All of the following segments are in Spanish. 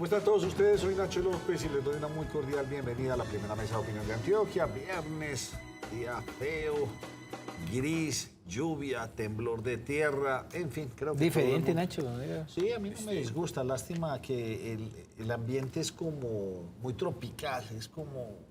están todos ustedes? Soy Nacho López y les doy una muy cordial bienvenida a la primera mesa de opinión de Antioquia. Viernes, día feo, gris, lluvia, temblor de tierra, en fin, creo que diferente, Nacho. Sí, a mí no me disgusta. Lástima que el ambiente es como muy tropical, es como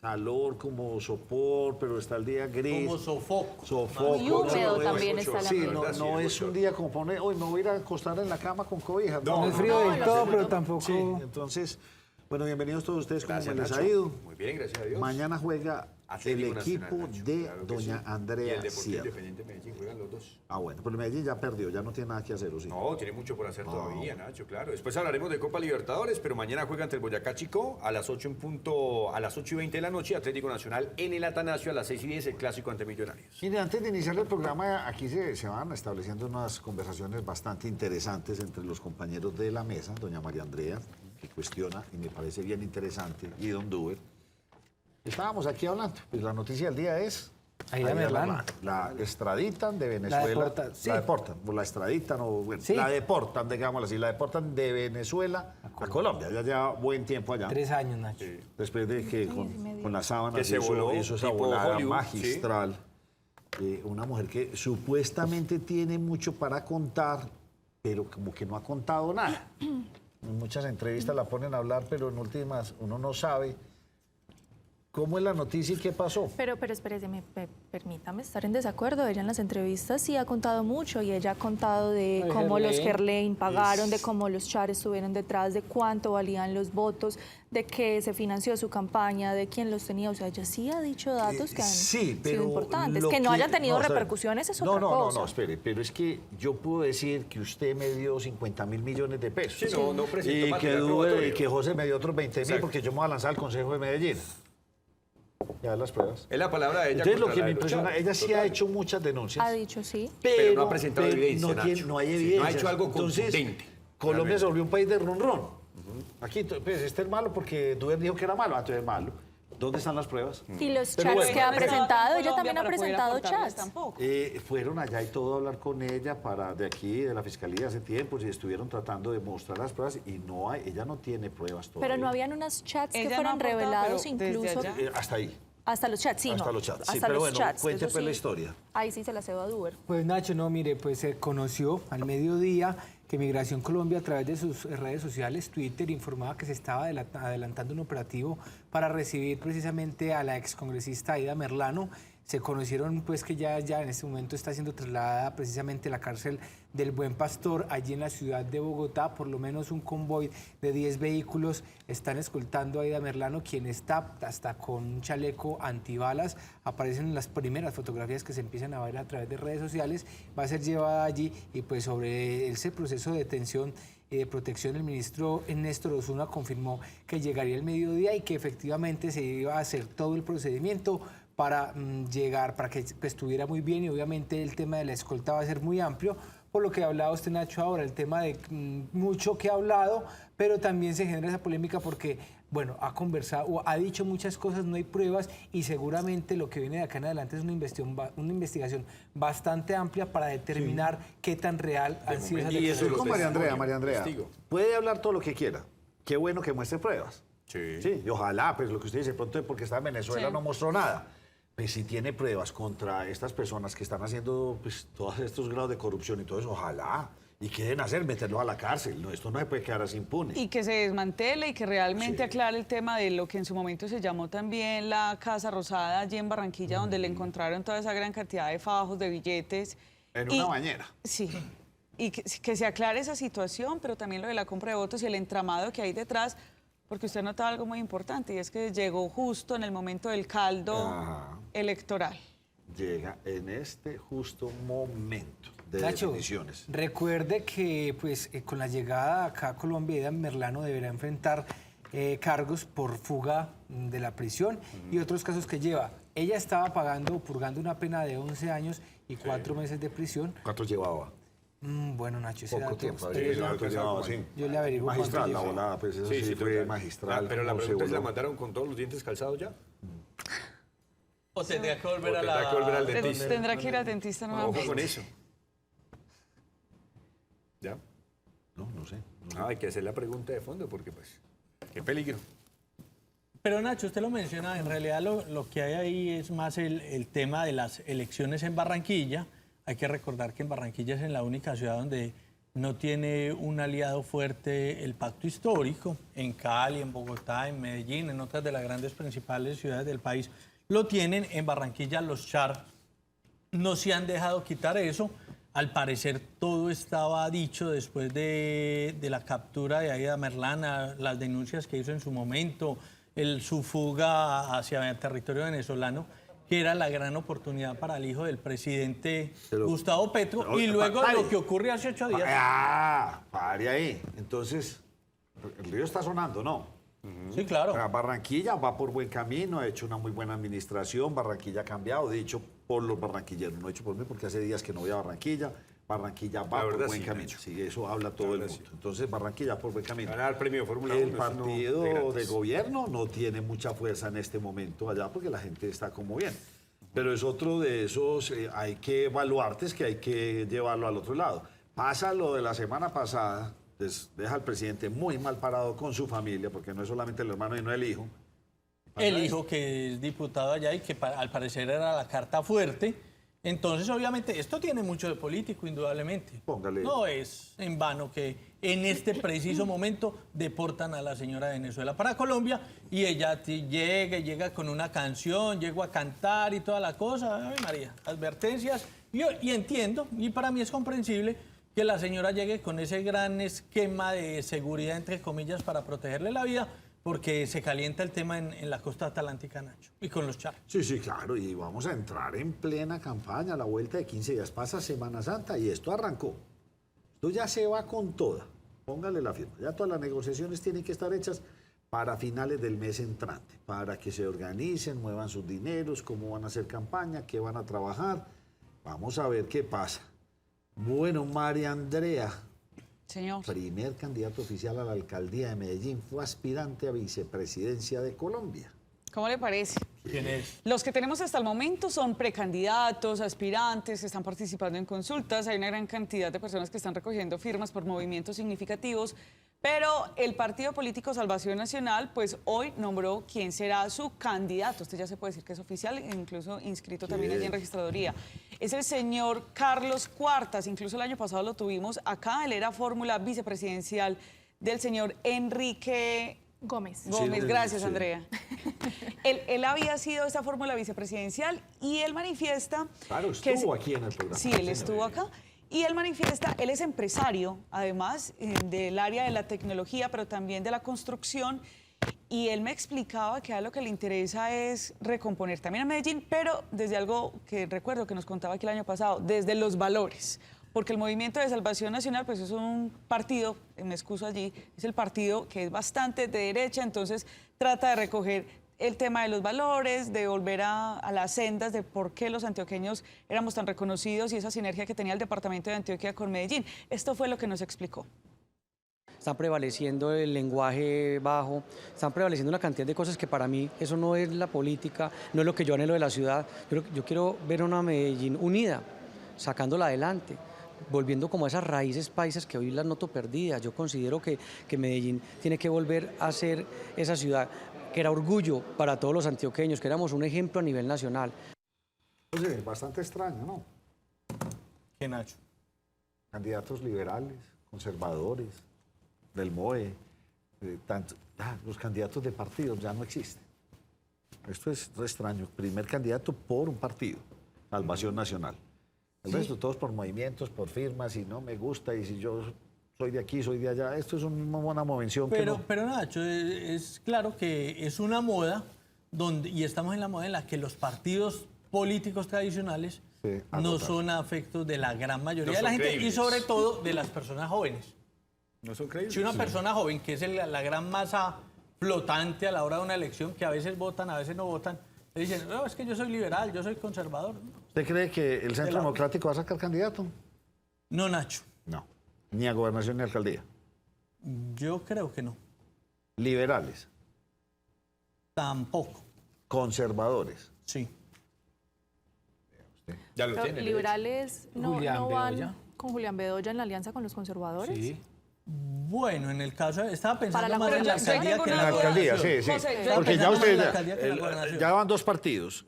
calor, como sopor, pero está el día gris. Como sofoco. Sofoco. Muy húmedo no, también está el Sí, ambiente. no es un día como poner, hoy me voy a ir a acostar en la cama con cobija. No es frío del todo, pero tampoco... Sí, entonces, bueno, bienvenidos todos ustedes. ¿Cómo Gracias, les ha Nacho. ido? Muy bien, gracias a Dios. Mañana juega el Atlético equipo Nacional, Nacho, de claro que doña sí. Andrea Y el Deportivo Sierra. Independiente Medellín juegan los dos. Ah, bueno, pero Medellín ya perdió, ya no tiene nada que hacer, ¿o sí? No, tiene mucho por hacer todavía, Nacho, claro. Después hablaremos de Copa Libertadores, pero mañana juega ante el Boyacá Chico a las 8 en punto, a las 8:20 de la noche, Atlético Nacional en el Atanasio a las 6:10, el clásico ante Millonarios. Mire, antes de iniciar el programa, aquí se van estableciendo unas conversaciones bastante interesantes entre los compañeros de la mesa, doña María Andrea, que cuestiona, y me parece bien interesante, y don Duber. Estábamos aquí hablando, pues la noticia del día es... Aida Merlano. La extraditan de Venezuela. deportan, sí. La deportan, o la extraditan, o bueno, Sí. la deportan, digámoslo así, la deportan de Venezuela a Colombia. Ya lleva buen tiempo allá. 3 años, Nacho. Después de que con la sábana Que se voló, hizo esa tipo volada Hollywood, magistral. Una mujer que supuestamente tiene mucho para contar, pero como que no ha contado nada. En muchas entrevistas la ponen a hablar, pero en últimas uno no sabe cómo es la noticia y qué pasó. Pero espérese, permítame estar en desacuerdo. Ella en las entrevistas sí ha contado mucho y ella ha contado de Ay, cómo los Gerlain. Gerlain pagaron, de cómo los Char estuvieron detrás, de cuánto valían los votos, de que se financió su campaña, de quién los tenía. O sea, ella sí ha dicho datos que han Sí, pero sido importantes. lo Que no hayan tenido no, espere. repercusiones es no, otra no, cosa. No, espere, pero es que yo puedo decir que usted me dio 50.000 millones de pesos. Sí, no presentó Y que, material probatorio. y que José me dio otros 20.000 Exacto. porque yo me voy a lanzar al Consejo de Medellín. Ya las pruebas. Es la palabra de ella. Entonces lo contra que la me de los impresiona, Char. ella sí Total. ha hecho muchas denuncias. Ha dicho sí. Pero no ha presentado evidencia, no, Nacho. no hay Sí, no ha evidencia. hecho algo Entonces, contundente, Colombia realmente. se volvió un país de ron. Aquí, pues este es malo porque Duber dijo que era malo, entonces es malo. ¿Dónde están las pruebas? Y los Pero chats bueno. que ha No estaba presentado, en ella también ha Colombia para poder presentado aportarles chats. tampoco. Fueron allá y todo a hablar con ella de aquí, de la fiscalía hace tiempo, y estuvieron tratando de mostrar las pruebas y no hay, ella no tiene pruebas todavía. Pero no habían unos chats que Ella no fueron ha aportado, revelados pero desde incluso. allá. Hasta ahí, Hasta los chats, sí, hasta no. los chats. Sí, Hasta pero los bueno, chats. cuente eso pues la sí. historia. Ahí sí se la cedo a Duber. Pues Nacho, no, mire, pues se conoció al mediodía que Migración Colombia a través de sus redes sociales, Twitter, informaba que se estaba adelantando un operativo para recibir precisamente a la excongresista Aida Merlano. Se conocieron pues que ya en este momento está siendo trasladada precisamente a la cárcel del Buen Pastor, allí en la ciudad de Bogotá. Por lo menos un convoy de 10 vehículos están escoltando a Aida Merlano, quien está hasta con un chaleco antibalas. Aparecen en las primeras fotografías que se empiezan a ver a través de redes sociales. Va a ser llevada allí y pues sobre ese proceso de detención y de protección, el ministro Néstor Osuna confirmó que llegaría el mediodía y que efectivamente se iba a hacer todo el procedimiento para llegar, para que estuviera muy bien, y obviamente el tema de la escolta va a ser muy amplio, por lo que hablaba usted, Nacho, ahora, el tema de mucho que ha hablado, pero también se genera esa polémica porque, bueno, ha conversado, o ha dicho muchas cosas, no hay pruebas, y seguramente lo que viene de acá en adelante es una investigación bastante amplia para determinar qué tan real han sido esas momento. Y eso Estoy los con María Andrea, María Andrea. testigo. Puede hablar todo lo que quiera. Qué bueno que muestre pruebas. Sí. Sí, y ojalá, pues lo que usted dice, pronto porque está en Venezuela Sí. no mostró nada. Pues si tiene pruebas contra estas personas que están haciendo pues, todos estos grados de corrupción y todo eso, ojalá. ¿Y qué deben hacer? Meterlos a la cárcel. No, esto no se puede quedar así impune. Y que se desmantele y que realmente Sí. aclare el tema de lo que en su momento se llamó también la Casa Rosada allí en Barranquilla, donde le encontraron toda esa gran cantidad de fajos, de billetes. En Y- una bañera. Sí. Y que se aclare esa situación, pero también lo de la compra de votos y el entramado que hay detrás, porque usted nota algo muy importante, y es que llegó justo en el momento del caldo Ajá. electoral. Llega en este justo momento de Nacho, definiciones. recuerde que pues, con la llegada acá a Colombia, Aida Merlano deberá enfrentar cargos por fuga de la prisión y otros casos que lleva. Ella estaba purgando una pena de 11 años y 4 meses de prisión. ¿Cuánto llevaba? Bueno, Nacho, ese Poco dato, tiempo. ustedes Sí, no- harto llevaba, sí. yo le averiguo cuánto Magistral, la lleva. volada, pues eso sí, fue total. magistral. Pero la cómo se pregunta es, ¿la voló. mataron con todos los dientes calzados ya? O tendría que volver O a tendrá la... que volver al dentista. Tendrá que ir al dentista Ojo nuevamente. con eso. ¿Ya? No sé. No, hay que hacer la pregunta de fondo porque, pues, qué peligro. Pero Nacho, usted lo menciona, en realidad lo que hay ahí es más el tema de las elecciones en Barranquilla. Hay que recordar que en Barranquilla es la única ciudad donde no tiene un aliado fuerte el pacto histórico. En Cali, en Bogotá, en Medellín, en otras de las grandes principales ciudades del país lo tienen. En Barranquilla los char no se han dejado quitar eso. Al parecer todo estaba dicho después de la captura de Aida Merlana, las denuncias que hizo en su momento, su fuga hacia el territorio venezolano, que era la gran oportunidad para el hijo del presidente Gustavo Petro, y luego pare. lo que ocurre hace 8 días. Pare ahí. Entonces, el río está sonando, ¿no? Sí, claro. Barranquilla va por buen camino, ha hecho una muy buena administración, Barranquilla ha cambiado, dicho por los barranquilleros, no hecho por mí porque hace días que no voy a Barranquilla. Barranquilla va por buen camino, sí, eso habla todo el mundo. Sí. Entonces, Barranquilla por buen camino. Van a dar premio de Fórmula 1. El partido de gobierno no tiene mucha fuerza en este momento allá porque la gente está como bien. Pero es otro de esos, hay que evaluartes que hay que llevarlo al otro lado. Pasa lo de la semana pasada, deja al presidente muy mal parado con su familia, porque no es solamente el hermano y no el hijo. El hijo que es diputado allá y que al parecer era la carta fuerte. Entonces, obviamente, esto tiene mucho de político, indudablemente. Póngale. No es en vano que en este preciso momento deportan a la señora de Venezuela para Colombia y ella llega con una canción, llega a cantar y toda la cosa. Ay, María, advertencias. Y entiendo, y para mí es comprensible que la señora llegue con ese gran esquema de seguridad, entre comillas, para protegerle la vida, porque se calienta el tema en la costa atlántica, Nacho, y con los char. Sí, sí, claro, y vamos a entrar en plena campaña, la vuelta de 15 días pasa Semana Santa y esto arrancó. Esto ya se va con toda. Póngale la firma. Ya todas las negociaciones tienen que estar hechas para finales del mes entrante, para que se organicen, muevan sus dineros, cómo van a hacer campaña, qué van a trabajar. Vamos a ver qué pasa. Bueno, María Andrea, Señor. primer candidato oficial a la alcaldía de Medellín, fue aspirante a vicepresidencia de Colombia. ¿Cómo le parece? ¿Quién es? Los que tenemos hasta el momento son precandidatos, aspirantes, que están participando en consultas. Hay una gran cantidad de personas que están recogiendo firmas por movimientos significativos. Pero el partido político Salvación Nacional, pues hoy nombró quién será su candidato. Este ya se puede decir que es oficial, incluso inscrito también allí en registraduría. Es el señor Carlos Cuartas. Incluso el año pasado lo tuvimos acá. Él era fórmula vicepresidencial del señor Enrique Gómez. Gómez, Sí, gracias sí. Andrea. Él había sido esa fórmula vicepresidencial y él manifiesta... Claro, que estuvo aquí en el programa. Sí, él estuvo acá. Y él manifiesta, él es empresario, además del área de la tecnología, pero también de la construcción. Y él me explicaba que a lo que le interesa es recomponer también a Medellín, pero desde algo que recuerdo que nos contaba aquí el año pasado, desde los valores. Porque el Movimiento de Salvación Nacional, pues es un partido, me excuso allí, es el partido que es bastante de derecha, entonces trata de recoger el tema de los valores, de volver a las sendas de por qué los antioqueños éramos tan reconocidos y esa sinergia que tenía el departamento de Antioquia con Medellín. Esto fue lo que nos explicó. Están prevaleciendo el lenguaje bajo, están prevaleciendo una cantidad de cosas que para mí eso no es la política, no es lo que yo anhelo de la ciudad. Yo quiero ver una Medellín unida, sacándola adelante, volviendo como a esas raíces paisas que hoy las noto perdidas. Yo considero que Medellín tiene que volver a ser esa ciudad que era orgullo para todos los antioqueños, que éramos un ejemplo a nivel nacional. Entonces, bastante extraño, ¿no? ¿Qué, Nacho? Candidatos liberales, conservadores, del MOE, los candidatos de partidos ya no existen. Esto es extraño. Primer candidato por un partido, Salvación Nacional. El resto, todos por movimientos, por firmas, y no me gusta, y si yo soy de aquí, soy de allá. Esto es una buena movención. Pero Nacho, es claro que es una moda y estamos en la moda en la que los partidos políticos tradicionales Sí, no agotados. son afectos de la gran mayoría No de la son gente y creíbles. sobre todo de las personas jóvenes. ¿No son creíbles? Si una persona joven, que es la gran masa flotante a la hora de una elección, que a veces votan, a veces no votan, le dicen, no, es que yo soy liberal, yo soy conservador. ¿Usted cree que el Centro Democrático va a sacar candidato? No, Nacho, No. Ni a gobernación ni a alcaldía. yo creo que no. Liberales, Tampoco, conservadores. sí. Ya lo Pero tienen. liberales no Julián van Bedoya. con Julián Bedoya en la alianza con los conservadores. Sí. Bueno, en el caso, estaba Para pensando la más en la gobernación. alcaldía Yo que tengo en la una duda. alcaldía, gobernación. sí, sí. José, yo Porque ya pensando en ustedes la alcaldía que en la gobernación. ya van dos partidos.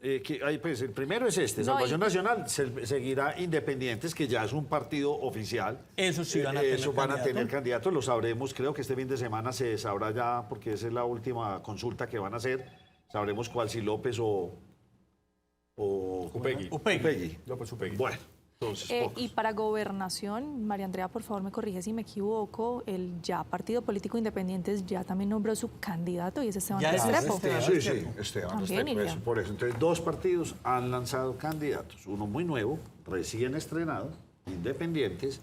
Pues, el primero es este, No, Salvación y- Nacional, seguirá Independientes, que ya es un partido oficial. Esos sí van a tener Eso van a candidato. tener candidatos, lo sabremos, creo que este fin de semana se sabrá ya, porque esa es la última consulta que van a hacer. Sabremos cuál, si López o Upegui. Upegui. López Upegui. Bueno, entonces, pocos. Y para gobernación, María Andrea, por favor, me corrige si me equivoco, el ya Partido Político Independientes ya también nombró su candidato y es Esteban Ya es Restrepo. Esteban. Sí, sí, Esteban También Restrepo, iría. eso, por eso. Entonces, dos partidos han lanzado candidatos, uno muy nuevo, recién estrenado, Independientes,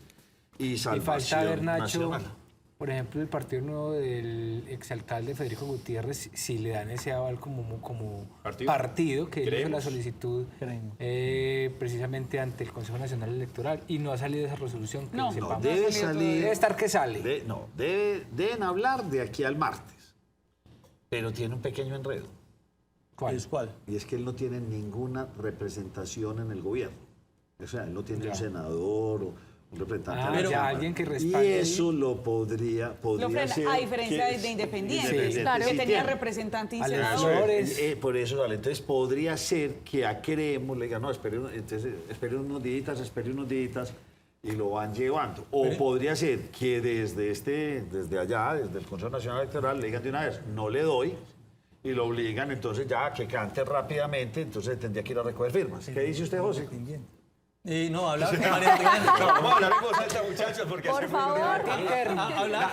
y Y falta Salvación ver, Nacho, Nacional. por ejemplo, el partido nuevo del exalcalde Federico Gutiérrez, si le dan ese aval como partido que él hizo la Creemos. solicitud Creemos. precisamente ante el Consejo Nacional Electoral y no ha salido esa resolución que No, sepamos. Debe salido salir. Debe estar que sale. Deben hablar de aquí al martes, pero tiene un pequeño enredo, ¿Cuál? ¿Es cuál? y es que él no tiene ninguna representación en el gobierno. O sea, él no tiene Ya. un senador o un representante Ah, de la ya, Cámara. alguien que Y respalde eso lo podría Lo frena, ser a diferencia que- de Independientes, Sí, claro. que sí tenía tiene. representante y Alex senador. Flores. Por eso, vale, entonces podría ser que a Queremos le digan, no, espere unos días y lo van llevando. O podría ser que desde allá, desde el Consejo Nacional Electoral, le digan de una vez, no le doy, y lo obligan entonces ya a que cante rápidamente, entonces tendría que ir a recoger firmas. ¿Qué dice usted, José? No, hablaba con María Andrea. Vamos a hablar en voz alta, muchachos, porque Por así fue favor. Hablaba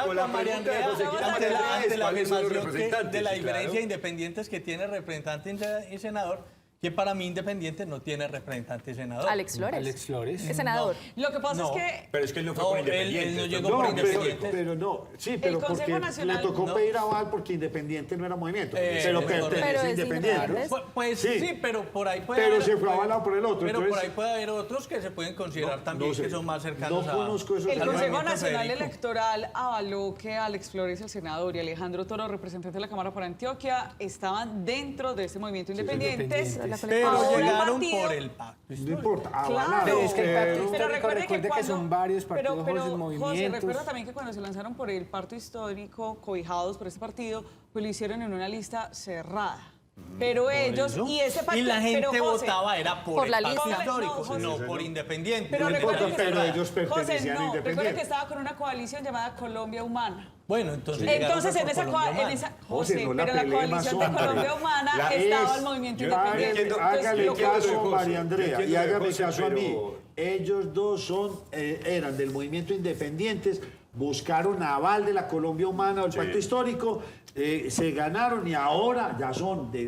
con la María pregunta de Andrea José Guillermo ante la ¿cuáles son los afirmación de representantes? la Sí, diferencia claro. de Independientes que tiene representante y senador, que para mí Independiente no tiene representante y senador. Alex Flores. Alex Flores. Es senador. Lo que pasa No. es que Pero es que él no fue No, por él Independiente. no llegó No, por pero, Independiente. pero no, sí, pero Consejo porque Nacional- le tocó no. pedir aval porque Independiente no era movimiento, pero correcto. pertenece Pero a es Independiente. independiente. Pues Sí. sí, pero por ahí puede Pero haber... se fue avalado por el otro, Pero por entonces- ahí puede haber otros que se pueden considerar también no sé. que son más cercanos No a... conozco esos el al Consejo movimiento Nacional Federico. Electoral avaló que Alex Flores, el senador, y Alejandro Toro, representante de la Cámara por Antioquia, estaban dentro de este movimiento Independientes. independientes. Pero Ahora el llegaron partido- por el pacto No histórico. importa, Claro. avalado. Pero es que el pacto Pero histórico, recuerde recuerde que cuando- son varios partidos, pero, varios movimientos. José, recuerda también que cuando se lanzaron por el pacto histórico, cobijados por este partido, pues lo hicieron en una lista cerrada. Pero ellos, Eso. y ese pacto... Y la gente pero, José, votaba era por, Por el la pacto lista. histórico, No, José. no por Independiente. Pero No recuerda importa, que pero ellos José, pertenecían a no, recuerda que Independiente. estaba con una coalición llamada Colombia Humana. Bueno, entonces Entonces, llegaron en esa, por Colombia en Humana. esa José, no la pero la pelee más, coalición de hombre. Colombia Humana La estaba es- el movimiento yo- independiente. entiendo- Entonces, Hágale lo que- caso, José, María yo Andrea, entiendo y lo de hágame José, caso a mí. pero- Ellos dos eran del movimiento Independientes, buscaron aval de la Colombia Humana o del Pacto Histórico, se ganaron y ahora ya son de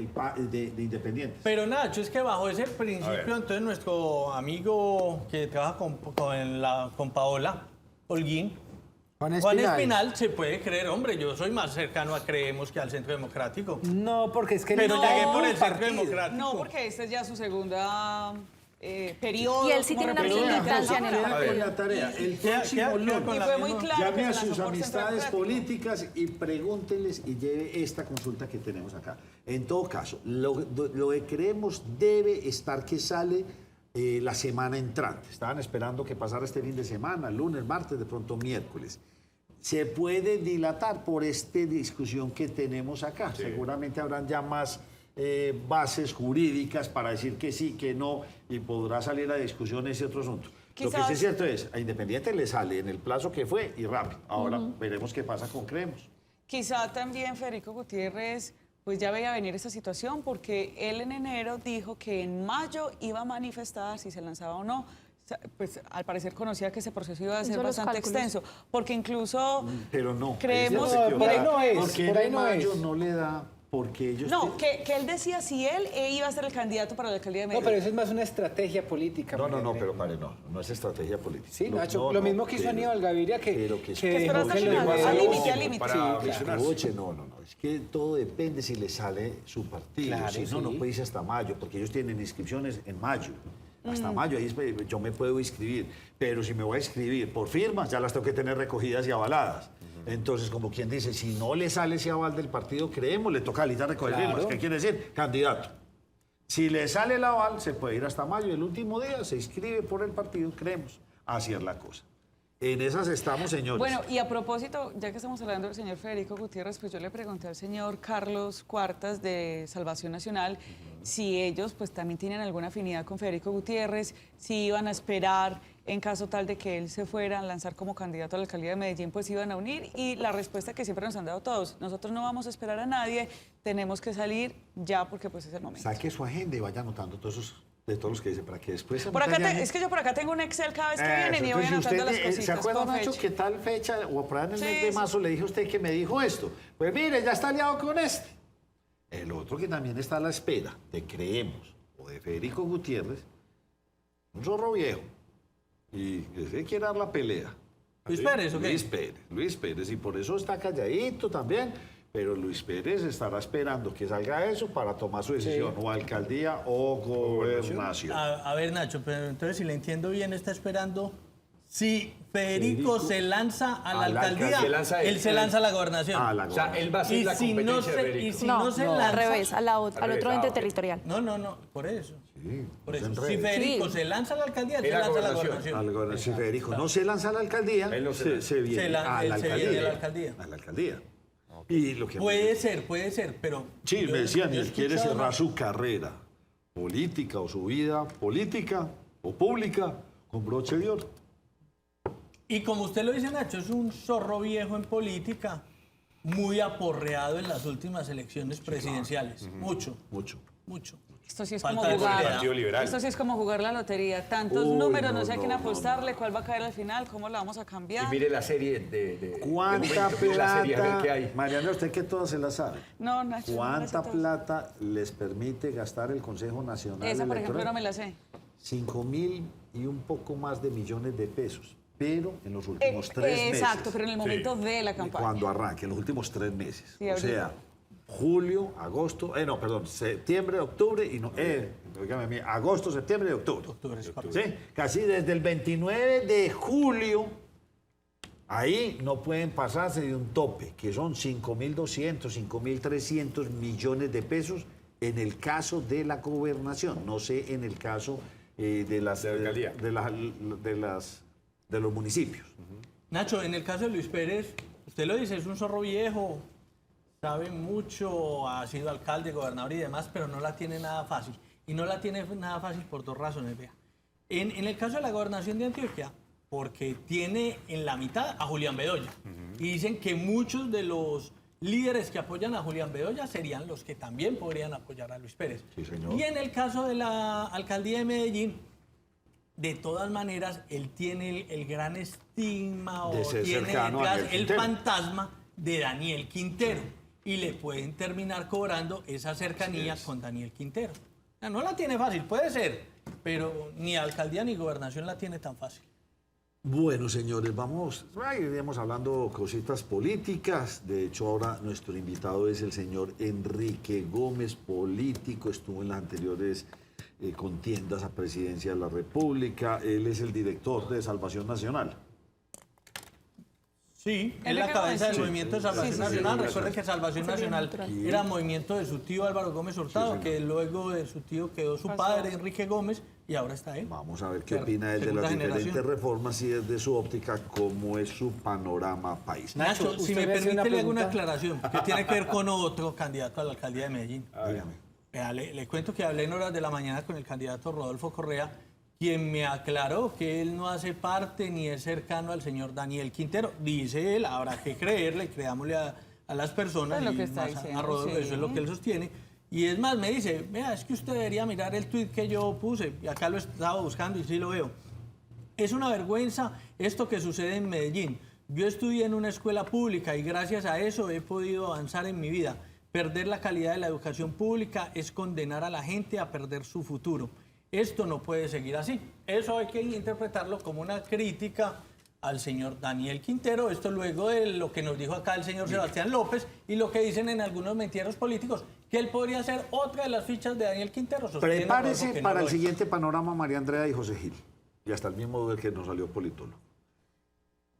Independientes. Pero Nacho, es que bajo ese principio, entonces nuestro amigo que trabaja con Paola Holguín, Juan Juan Espinal. Espinal, se puede creer, hombre, yo soy más cercano a Creemos que al Centro Democrático. No, porque es que Pero no llegué por un el Centro partido. Democrático. No, porque esta es ya su segunda periodo. Y él sí como tiene una representante. militancia en el Queda partido. con la tarea. El Queda próximo con lunes. Y la fue muy misma- claro Llame que a se lanzó sus por Centro amistades Democrático. políticas y pregúntenles y lleve esta consulta que tenemos acá. En todo caso, lo que creemos debe estar que sale la semana entrante. Estaban esperando que pasara este fin de semana, lunes, martes, de pronto miércoles. Se puede dilatar por esta discusión que tenemos acá. Seguramente habrán ya más bases jurídicas para decir que sí, que no, y podrá salir a discusión ese otro asunto. Lo que sí Quizás- es cierto es, a Independiente le sale en el plazo que fue y rápido. Ahora veremos qué pasa con Creemos. Quizá también Federico Gutiérrez pues ya veía venir esa situación porque él en enero dijo que en mayo iba a manifestar si se lanzaba o no. Pues al parecer conocía que ese proceso iba a ser Hizo los bastante cálculos. extenso, porque incluso Pero no. creemos... ahí se No, por ahí no es, Porque por ahí en no mayo es. no le da, porque ellos... No, que él decía si él iba a ser el candidato para la alcaldía de No, Medellín. pero eso es más una estrategia política. No, María Andrea. pero pare, no es estrategia política. Sí, No, Nacho, no, lo no, mismo que hizo pero- Aníbal Gaviria que pero que- que Que espera dejó hasta que el los final, medios- al límite, al límite. Para Sí, presionarse. Escuche, no. Es que todo depende si le sale su partido. Claro, Si no, sí. no puede irse hasta mayo, porque ellos tienen inscripciones en mayo. Hasta mayo, ahí yo me puedo inscribir. Pero si me voy a inscribir por firmas, ya las tengo que tener recogidas y avaladas. Entonces, como quien dice, si no le sale ese aval del partido, creemos, le toca lista recoger Claro. firmas. ¿Qué quiere decir? Candidato. Si le sale el aval, se puede ir hasta mayo. El último día se inscribe por el partido, creemos. Así es la cosa. En esas estamos, señores. Bueno, y a propósito, ya que estamos hablando del señor Federico Gutiérrez, pues yo le pregunté al señor Carlos Cuartas de Salvación Nacional si ellos pues también tienen alguna afinidad con Federico Gutiérrez, si iban a esperar en caso tal de que él se fuera a lanzar como candidato a la alcaldía de Medellín, pues iban a unir. Y la respuesta que siempre nos han dado todos: nosotros no vamos a esperar a nadie, tenemos que salir ya porque pues es el momento. Saque su agenda y vaya anotando de todos los que dice, para que después... Por acá es que yo por acá tengo un Excel cada vez que vienen y voy Entonces, anotando las usted, cositas. ¿se acuerda, con Nacho, fecha. que tal fecha, o por ahí en el Sí, mes de sí. marzo, le dije a usted que me dijo esto? Pues mire, ya está aliado con este. El otro que también está a la espera de Creemos, o de Federico Gutiérrez, un zorro viejo, y que se quiere dar la pelea. Luis Pérez, ¿o qué? Luis Pérez, y por eso está calladito también, pero Luis Pérez estará esperando que salga eso para tomar su decisión, o alcaldía o gobernación. A ver, Nacho, pero entonces si le entiendo bien, está esperando si Federico se lanza a la alcaldía, se lanza él se lanza a la gobernación. A la O sea, él va a ser Y la si no competencia de se, y Federico. si No, no se al lanza... revés, al otro ente ok. territorial. No, por eso. Sí, Por no se eso. Si enrede. Federico Sí. se lanza a la alcaldía, él En se la lanza a la gobernación. gobernación. A la gobernación. Si Federico no se lanza a la alcaldía, Él no se se viene Se a la él se viene alcaldía. a la alcaldía. A la alcaldía. Y lo que Puede ser, pero... Sí, yo- me decían, y yo he él quiere escuchado, cerrar ¿no? su carrera política o su vida política o pública con broche de oro. Y como usted lo dice, Nacho, es un zorro viejo en política, muy aporreado en las últimas elecciones presidenciales. Mucho. Esto sí es Falta como de jugar. Partido Liberal. Esto sí es como jugar la lotería. Tantos Uy, números, no, no, sé a quién no, apostarle, cuál va a caer al final, cómo la vamos a Y cambiar. mire la serie de ¿Cuánta momento, mire la serie, a ver qué plata? hay. Mariana, usted que todas se la sabe. No, Nacho. no me ¿Cuánta las sé todas. plata les permite gastar el Consejo Nacional Esa, por ejemplo, Electoral? no me la sé. 5.000 y un poco más de millones de pesos, pero en los últimos 3 meses. Exacto, pero en el momento de la campaña. Cuando arranque, en los últimos 3 meses. Sí, o ahorita. sea, julio, agosto, septiembre, octubre y no, oígame a mí, agosto, septiembre y octubre. Octubre, es correcto. ¿Sí? Casi desde el 29 de julio, ahí no pueden pasarse de un tope, que son 5.200, 5.300 millones de pesos en el caso de la gobernación, no sé en el caso de las De la alcaldía. de los municipios. Nacho, en el caso de Luis Pérez, usted lo dice, es un zorro viejo, sabe mucho, ha sido alcalde, gobernador y demás, pero no la tiene nada fácil. Y no la tiene nada fácil por 2 razones, vea. En el caso de la gobernación de Antioquia, porque tiene en la mitad a Julián Bedoya. Y dicen que muchos de los líderes que apoyan a Julián Bedoya serían los que también podrían apoyar a Luis Pérez. Sí, señor. Y en el caso de la alcaldía de Medellín, de todas maneras, él tiene el gran estigma De o ser tiene cercano a detrás Daniel el Quintero. fantasma de Daniel Quintero. Y le pueden terminar cobrando esa cercanía con Daniel Quintero. O sea, no la tiene fácil, puede ser, pero ni alcaldía ni gobernación la tiene tan fácil. Bueno, señores, iremos hablando cositas políticas. De hecho, ahora nuestro invitado es el señor Enrique Gómez, político, estuvo en las anteriores contiendas a presidencia de la República. Él es el director de Salvación Nacional. Sí, es la Enrique cabeza del Gómez. movimiento de Salvación Sí, sí, sí. Nacional. Recuerden que Salvación Nacional era movimiento de su tío Álvaro Gómez Hurtado, que luego de su tío quedó su padre, Enrique Gómez, y ahora está él. Vamos a ver qué Claro, opina él de segunda las diferentes generación. reformas y desde su óptica cómo es su panorama país. Nacho, Nacho, si usted me me hace permite, una le hago una pregunta. aclaración que tiene que ver con otro candidato a la alcaldía de Medellín. Dígame. Vea, le cuento que hablé en horas de la mañana con el candidato Rodolfo Correa, quien me aclaró que él no hace parte ni es cercano al señor Daniel Quintero. Dice él, habrá que creerle, creámosle a las personas. Es lo y que está más diciendo, a Rodolfo, sí. eso es lo que él sostiene. Y es más, me dice, vea, es que usted debería mirar el tuit que yo puse, y acá lo estaba buscando y sí lo veo. Es una vergüenza esto que sucede en Medellín. Yo estudié en una escuela pública y gracias a eso he podido avanzar en mi vida. Perder la calidad de la educación pública es condenar a la gente a perder su futuro. Esto no puede seguir así. Eso hay que interpretarlo como una crítica al señor Daniel Quintero. Esto luego de lo que nos dijo acá el señor Sebastián López y lo que dicen en algunos mentiros políticos, que él podría ser otra de las fichas de Daniel Quintero. Sostiene Prepárese Rodolfo que no para lo el es. siguiente panorama, María Andrea y José Gil. Y hasta el mismo del que nos salió politólogo.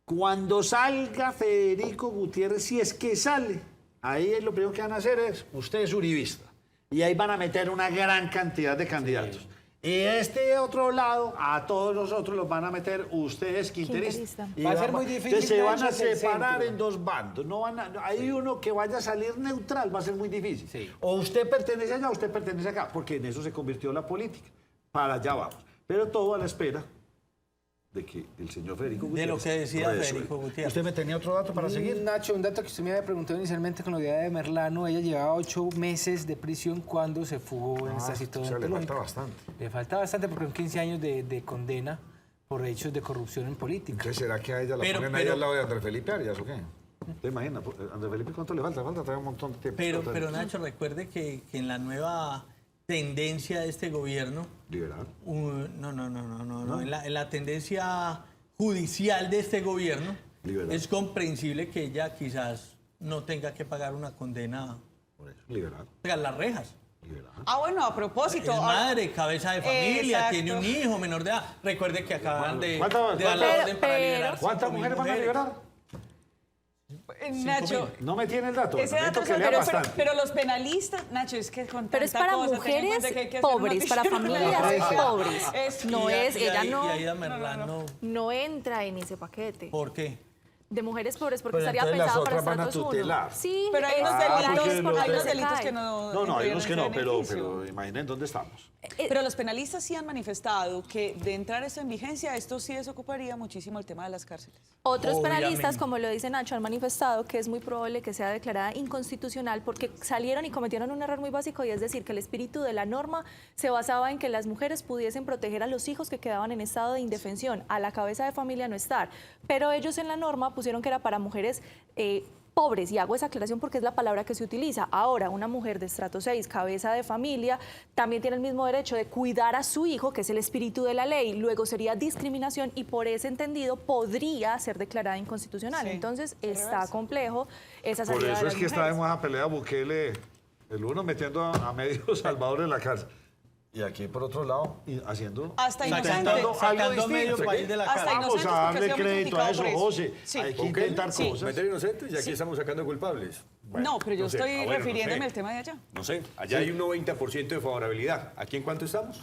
Cuando salga Federico Gutiérrez, si es que sale, ahí lo primero que van a hacer es, usted es uribista. Y ahí van a meter una gran cantidad de candidatos. Y este otro lado, a todos nosotros los van a meter ustedes quinteristas. Quinterista. Y Va a ser muy difícil, entonces se van a Nacho, el separar centro. en dos bandos. No van a, hay uno que vaya a salir neutral, va a ser muy difícil. Sí. O usted pertenece allá o usted pertenece acá, porque en eso se convirtió la política. Para allá vamos. Pero todo a la espera de que el señor Federico De lo Gutiérrez que decía resuelva. Federico Gutiérrez. ¿Usted me tenía otro dato para seguir? Nacho, un dato que usted me había preguntado inicialmente con la idea de Merlano, ella llevaba 8 meses de prisión cuando se fugó en esta situación. o sea, le falta bastante. Le falta bastante porque son 15 años de condena por hechos de corrupción en política. Entonces, ¿será que a ella la Pero- ponen ahí pero- al lado de Andrés Felipe Arias o qué? ¿Te imaginas? Andrés Felipe, ¿cuánto le falta? Falta todavía un montón de tiempo. Pero Nacho, recuerde que en la nueva tendencia de este gobierno, Liberal. no. En la tendencia judicial de este gobierno, Liberal. es comprensible que ella quizás no tenga que pagar una condena, Por eso. Liberal. pegar las rejas. Liberal. Ah, bueno, a propósito. Es madre, cabeza de familia, Exacto. tiene un hijo menor de edad. Recuerde que acaban de ¿Cuántas- dar la cuántas- orden para pero- liberar ¿Cuántas 5.000 mujeres van a liberar? Nacho, No me tiene el dato. ese necesito dato que es lea pero, bastante. pero los penalistas, Nacho, es que con Pero es tanta para cosa, ten en mujeres cuenta que hay que hacer un pobres, para noticiero. familias pobres. No Y a- es, y ella ahí- no, Y Aida Merlano, no entra en ese paquete ¿por qué? de mujeres pobres porque Pero estaría entonces las pensado para otras van a estratos 1. tutelar. Sí, Pero hay unos Ah, delitos, porque hay los unos de- delitos que no. No, hay unos que no, incluyen ese pero beneficio. imaginen dónde estamos. Pero los penalistas sí han manifestado que de entrar esto en vigencia, esto sí desocuparía muchísimo el tema de las cárceles. Otros Obviamente. penalistas, como lo dice Nacho, han manifestado que es muy probable que sea declarada inconstitucional porque salieron y cometieron un error muy básico y es decir, que el espíritu de la norma se basaba en que las mujeres pudiesen proteger a los hijos que quedaban en estado de indefensión, a la cabeza de familia no estar. Pero ellos en la norma pusieron que era para mujeres pobres, y hago esa aclaración porque es la palabra que se utiliza. Ahora, una mujer de estrato 6, cabeza de familia, también tiene el mismo derecho de cuidar a su hijo, que es el espíritu de la ley. Luego sería discriminación y por ese entendido podría ser declarada inconstitucional. Sí, Entonces, se está reversa. complejo esa Por salida eso de es las que está mujeres. en esa pelea Bukele, el uno metiendo a medio Salvador en la cárcel. Y aquí, por otro lado, haciendo... Hasta intentando inocentes. algo Sacando medio distinto. país de la Hasta cárcel. Vamos inocentes a porque ha darle sido muy crédito a eso, criticado por eso. José. Sí. Hay que ¿Ok? intentar Sí. cosas. Meter inocentes y aquí estamos sacando culpables. No, pero yo no sé. estoy Ah, bueno, no refiriéndome sé. al tema de allá. No sé, allá hay un 90% de favorabilidad. ¿Aquí en cuánto estamos?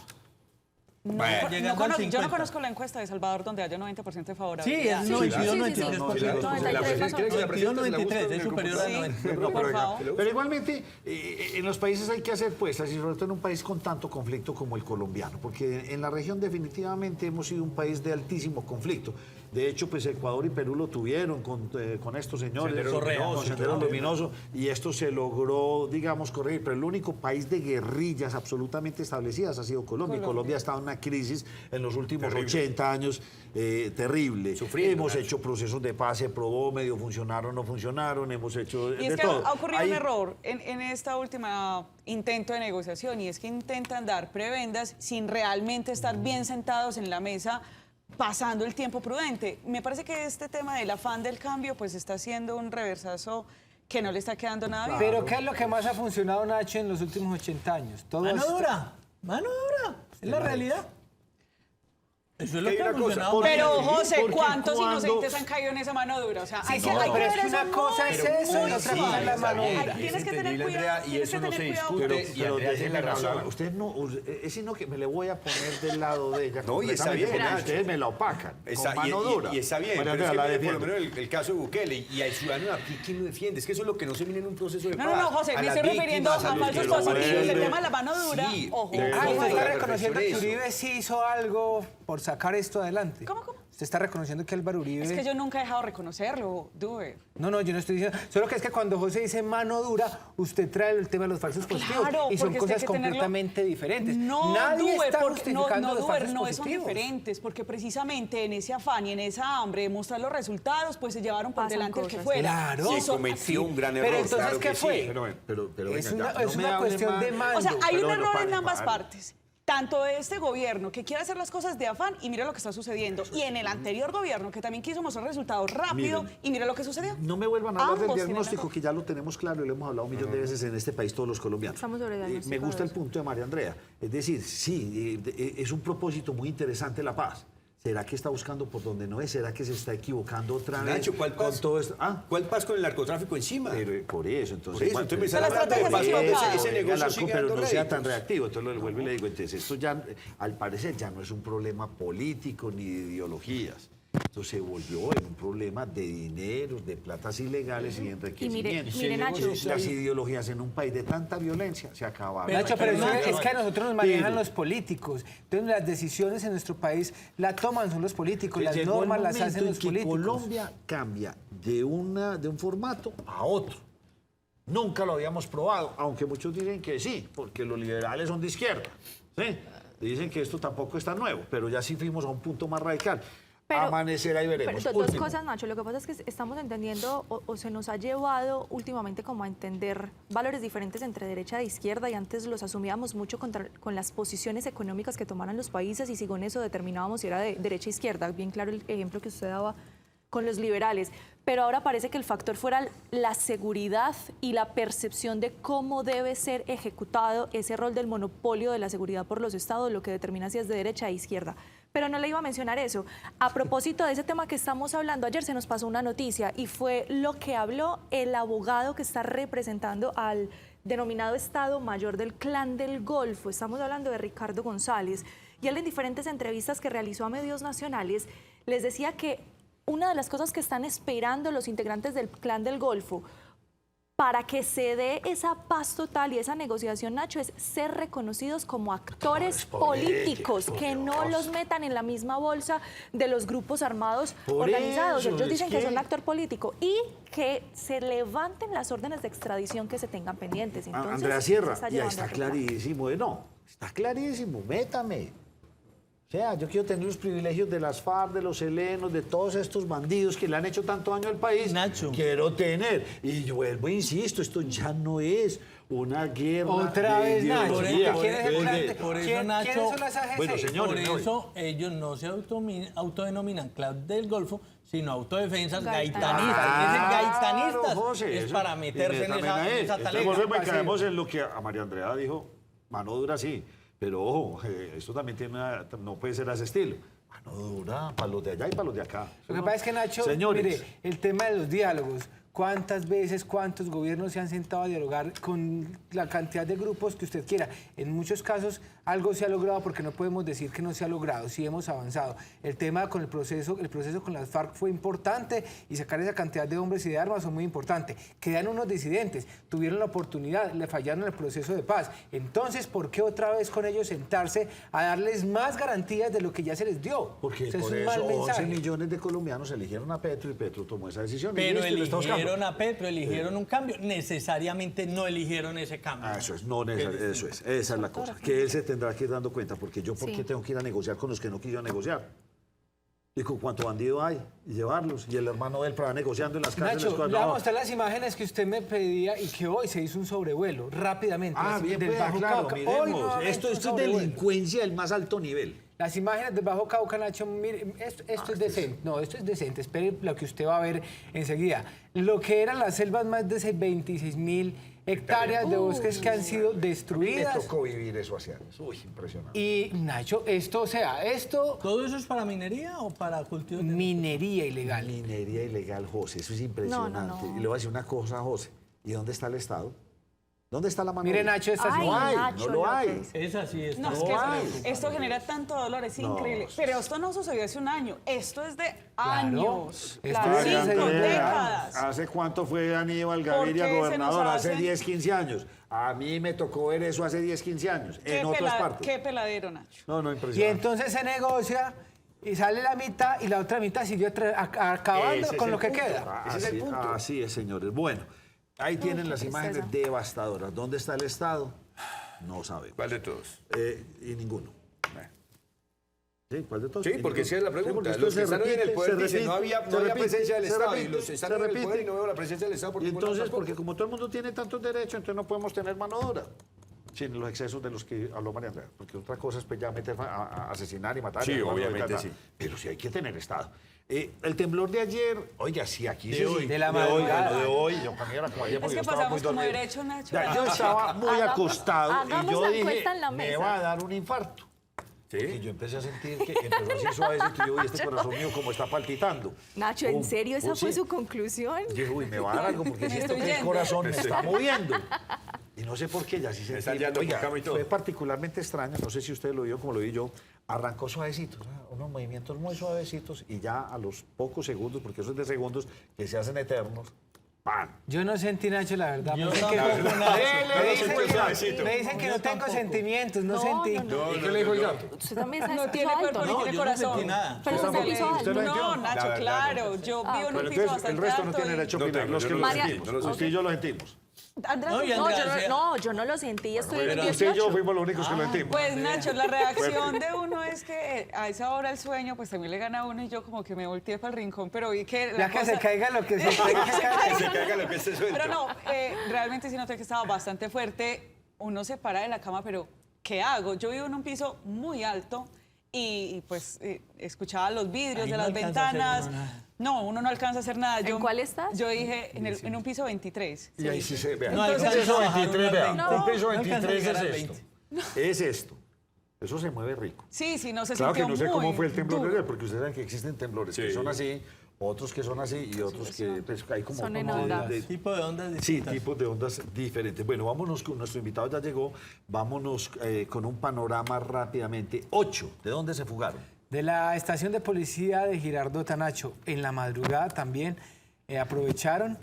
Bueno, Llegando al Yo no 50. conozco la encuesta de Salvador donde haya 90% de Sí, favorabilidad. es 92, sí, sí, sí. 93%. No, la 93 más o menos. 92, 93, es superior a Sí. 90. Por favor. Pero igualmente, en los países hay que hacer puestas, y sobre todo en un país con tanto conflicto como el colombiano, porque en la región definitivamente hemos sido un país de altísimo conflicto. De hecho, pues Ecuador y Perú lo tuvieron con estos señores, Sendero Luminoso, con Sendero claro. Luminoso, y esto se logró, digamos, corregir. Pero el único país de guerrillas absolutamente establecidas ha sido Colombia. Y Colombia ha estado en una crisis en los últimos Terrible. 80 años terrible. Sufriendo, Hemos Nacho. hecho procesos de paz, se probó, medio funcionaron, no funcionaron, hemos hecho Y es de que todo. ha ocurrido Ahí- un error en esta última intento de negociación y es que intentan dar prebendas sin realmente estar bien sentados en la mesa pasando el tiempo prudente. Me parece que este tema del afán del cambio pues está haciendo un reversazo que no le está quedando nada bien. Pero ¿qué es lo que más ha funcionado, Nacho, en los últimos 80 años? Todo Mano esto- dura, mano dura. Es la realidad. Eso es lo Hay que ha una cosa, funcionado. porque- Pero José, porque ¿cuántos cuando- inocentes han caído en esa mano dura? O sea, hay que, no, hay que pero es ver que eso una cosa muy, es eso y muy otra suave. cosa es la mano Ay, dura. tienes que tener entendible, cuidado. Andrea, y tienes eso que no tener se cuidado. discute. Pero, Y Andrea tiene déjeme razón. hablar. Usted no, es sino que me le voy a poner del lado de ella. No, y está completamente, bien, porque Nacho. ustedes me la opacan. Está, con mano dura. y está bien, María pero es Andrea, que la mire, por defiendo. lo menos el caso de Bukele y al ciudadano aquí, ¿quién lo defiende? Es que eso es lo que no se mira en un proceso de No, paz. no, no, José, A me las estoy refiriendo víctimas, a los falsos que lo positivos. El vuelven. tema de la mano dura, Sí, ojo. de- Ah, usted Ojo, está la reconociendo que reflexión Uribe sí hizo algo por sacar esto adelante. ¿Cómo, cómo? Usted está reconociendo que Álvaro Uribe... Es que yo nunca he dejado de reconocerlo, Dube. No, no, yo no estoy diciendo... Solo que es que cuando José dice mano dura, usted trae el tema de los falsos positivos. Claro, y son porque es que hay cosas que tenerlo- completamente diferentes. No, Nadie Dube, está porque justificando no, los Dube, falsos no son positivos. diferentes, porque precisamente en ese afán y en esa hambre de mostrar los resultados, pues se llevaron por Pasan delante el que cosas. fuera. Claro. Sí, cometió un gran error. Pero entonces, claro ¿qué que fue? sí. Pero Es venga, una, ya, es no me una hable cuestión más. de mando. O sea, hay Pero un bueno, error pare, en ambas pare. partes. Tanto de este gobierno que quiere hacer las cosas de afán y mira lo que está sucediendo. Y en el anterior gobierno que también quiso mostrar resultados rápido Miren. y mira lo que sucedió. No me vuelvan a hablar Ambos del tienen diagnóstico, error. que ya lo tenemos claro y lo hemos hablado un millón de veces en este país, todos los colombianos. Estamos sobre diagnóstico Me gusta de el eso. punto de María Andrea. Es decir, sí, es un propósito muy interesante la paz. ¿Será que está buscando por donde no es? ¿Será que se está equivocando otra vez? Nacho, ¿cuál con paz? todo esto? ¿Ah? ¿Cuál paz con el narcotráfico encima? Pero por eso, entonces... Por eso, igual, entonces me pero- sale hablando de paz estrategia cuando equivocada. ese negocio Alarco, sigue pero dando no sea tan réditos. reactivo. Entonces lo vuelvo y le digo, entonces esto ya, al parecer, ya no es un problema político ni de ideologías. Esto se volvió en un problema de dinero, de platas ilegales y de enriquecimiento. mire, Nacho. Las ideologías en un país de tanta violencia se acabaron. Nacho, pero Nacho, es que a nosotros nos manejan pero- los políticos. Entonces las decisiones en nuestro país las toman son los políticos, las Llegó el normas las momento hacen en los que políticos. Colombia cambia de un formato a otro. Nunca lo habíamos probado, aunque muchos dicen que sí, porque los liberales son de izquierda. ¿Sí? Dicen que esto tampoco está nuevo, pero ya sí fuimos a un punto más radical. Amanecer ahí veremos. Pero dos Último. cosas, Nacho. Lo que pasa es que estamos entendiendo o se nos ha llevado últimamente como a entender valores diferentes entre derecha e izquierda y antes los asumíamos mucho con las posiciones económicas que tomaran los países y según eso determinábamos si era de derecha e izquierda. Bien claro el ejemplo que usted daba con los liberales. Pero ahora parece que el factor fuera la seguridad y la percepción de cómo debe ser ejecutado ese rol del monopolio de la seguridad por los estados, lo que determina si es de derecha e izquierda. Pero no le iba a mencionar eso. A propósito de ese tema que estamos hablando, ayer se nos pasó una noticia y fue lo que habló el abogado que está representando al denominado Estado Mayor del Clan del Golfo. Estamos hablando de Ricardo González. Y él en diferentes entrevistas que realizó a medios nacionales les decía que una de las cosas que están esperando los integrantes del Clan del Golfo para que se dé esa paz total y esa negociación, Nacho, es ser reconocidos como actores políticos, que no los metan en la misma bolsa de los grupos armados Por organizados. eso, Ellos es dicen que que- son actor político y que se levanten las órdenes de extradición que se tengan pendientes. Entonces, Andrea se Sierra, está ya llevando está a otro plan. clarísimo. No, está clarísimo, métame. O sea, yo quiero tener los privilegios de las FARC, de los helenos, de todos estos bandidos que le han hecho tanto daño al país. Nacho. Quiero tener. Y yo vuelvo e insisto, esto ya no es una guerra Otra de vez, Nacho. ideología. ¿Quién es el Oye, plan de- por eso, quién- Nacho, ¿quiénes son las AGC? bueno, señores, Por me voy. eso ellos no se autodenominan Clan del Golfo, sino autodefensas Gaitanistas. gaitanistas. Dicen gaitanistas Claro, José, es eso. para meterse en esa Entonces, talega. volvemos y caemos en lo que a María Andrea dijo, mano dura sí, pero ojo, esto también no puede ser a ese estilo. Mano dura, para los de allá y para los de acá. Lo que pasa es que, Nacho, Señores, mire, el tema de los diálogos, ¿cuántas veces, cuántos gobiernos se han sentado a dialogar con la cantidad de grupos que usted quiera? En muchos casos algo se ha logrado porque no podemos decir que no se ha logrado, sí hemos avanzado. El tema con el proceso con las FARC fue importante y sacar esa cantidad de hombres y de armas fue muy importante. Quedan unos disidentes, tuvieron la oportunidad, le fallaron el proceso de paz. Entonces, ¿por qué otra vez con ellos sentarse a darles más garantías de lo que ya se les dio? porque O sea, por es un mal eso 11 mensaje. millones de colombianos eligieron a Petro y Petro tomó esa decisión. y Pero listo, y lo está buscando. eligieron a Petro, eligieron un cambio. Necesariamente no eligieron ese cambio. Eso es, no necesario, eso es, esa es la cosa. Que él se tendrá que ir dando cuenta, porque yo, ¿por Sí. qué tengo que ir a negociar con los que no quiero negociar? Y con cuánto bandido hay, y llevarlos. Y el hermano de él para negociando en las cárceles. Nacho, cuando- le vamos a mostrar las imágenes que usted me pedía y que hoy se hizo un sobrevuelo rápidamente. Ah, Las- bien, del pues, Bajo claro, Cauca. Hoy miremos. nuevamente Esto un es sobrevuelo. delincuencia del más alto nivel. Las imágenes del Bajo Cauca, Nacho, mire, esto es decente. No, esto es decente. Espere lo que usted va a ver enseguida. Lo que eran las selvas, más de 26.000 hectáreas de bosques que han sido Me destruidas. tocó vivir eso hace años. Uy, impresionante. Y, Nacho, esto, o sea, esto, ¿Todo eso es para minería o para cultivo de... minería ilegal. Minería ilegal, José, eso es impresionante. no. Y le voy a decir una cosa, José. ¿Y dónde está el Estado? ¿Dónde está la mano? Mire, dura? Nacho, estas Ay, No hay, Nacho no lo hay. López. Es así, es No, es No que hay. esto genera tanto dolor, es increíble. Pero esto no sucedió hace un año, esto es de años, Esto María es de 5 Andrea, décadas. ¿Hace cuánto fue Aníbal ¿Por Gaviria qué se gobernador? nos Hace hace? 10, 15 años. A mí me tocó ver eso hace 10, 15 años, en otras partes. Qué peladero, Nacho. No, Y impresionante. entonces se negocia y sale la mitad y la otra mitad siguió acabando Ese es con el lo que punto. queda. Así, Ese es el punto. así es, señores. Bueno, ahí tienen qué las imágenes tristeza. devastadoras. ¿Dónde está el Estado? No sabemos. ¿Cuál de todos? Y ninguno. ¿Sí? ¿Cuál de todos? Sí, Y porque ninguno. esa es la Sí, pregunta. porque esto Los que se están hoy en el repite, poder se dicen, repite, no había se repite, presencia del se Estado. repite, Y los que están se en el poder repite. y no veo la presencia del Estado. ¿por Y ningún lado entonces, tampoco? porque como todo el mundo tiene tantos derechos, entonces no podemos tener mano dura. Sin los excesos de los que habló María Andrea. Porque otra cosa es pues, ya meter a asesinar y matar. Sí, y a obviamente, tal, sí. Pero sí hay que tener Estado. El temblor de ayer, oiga, sí, aquí se hoy, sí, de la hoy, madrugada. bueno, de hoy, yo para mí era como ayer Es porque que yo estaba muy pasamos como dormido. derecho, Nacho. Ya, yo estaba muy Hagamos- acostado y hagamos yo la dije, encuesta en la me mesa. va a dar un infarto. Porque yo empecé a sentir que empezó así suavecito y yo, uy, este corazón mío como está palpitando. Nacho, ¿en Pum, serio esa fue sí. su conclusión? Yo dije, uy, me va a dar algo porque Me siento estoy que el yendo. corazón me está moviendo. Y no sé por qué, ya sí se están yendo por cama y todo. fue particularmente extraño, no sé si usted lo vio como lo vi yo, arrancó suavecito, unos movimientos muy suavecitos y ya a los pocos segundos, porque eso es de segundos que se hacen eternos, ¡pam! Yo no sentí, Nacho, la verdad. Yo Pensé que tampoco, no- Nacho. Me dicen Pero que no- suavecito. me dicen que no tengo sentimientos, no sentí. ¿Y qué le dijo el gato? Usted también sabe No que tiene piso cuerpo alto, ni ¿no? tiene yo no corazón. sentí nada. Pero ¿Usted usted lo piso usted alto. lo No, entiende? Nacho, La verdad, claro. Yo vivo en Pero un piso entonces el bastante resto no alto. tiene derecho a No opinar, tengo, los yo que no lo lo sentimos. sentí, no lo Usted y yo lo sentimos. Andrés, No, y No, Andrea, yo no lo sentí, estoy en un Usted y yo 18. fuimos los únicos que lo sentimos. pues Nacho, la reacción de uno es que a esa hora el sueño pues también le gana a uno y yo como que me volteé para el rincón, pero vi que Ya la que se cosa... caiga lo que se caiga. Que se caiga lo que esté suelto. Pero no, realmente sí noté que estaba bastante fuerte. Uno se para de la cama, pero ¿qué hago? Yo vivo en un piso muy alto y, pues escuchaba los vidrios Ahí de no las alcanza a hacer ventanas. uno nada. No, uno no alcanza a hacer nada. ¿En cuál estás? Yo dije en un piso 23. Y ahí sí se vea. No un alcanza piso a bajar 23, unos vea. 20. Un piso No alcanza a 23 llegar es al esto. 20. Es esto. Eso se mueve rico. Sí, sí, no se Claro que sintió no sé cómo muy fue el temblor de duro. ayer, porque ustedes saben que existen temblores que Sí. son así, otros que son así y otros que pues, hay como Son en como ondas. Tipo de ondas Sí, distintas. tipos de ondas diferentes. Bueno, vámonos con nuestro invitado, ya llegó. Vámonos con un panorama rápidamente. 8, ¿de dónde se fugaron? De la estación de policía de Girardota, Nacho, en la madrugada también aprovecharon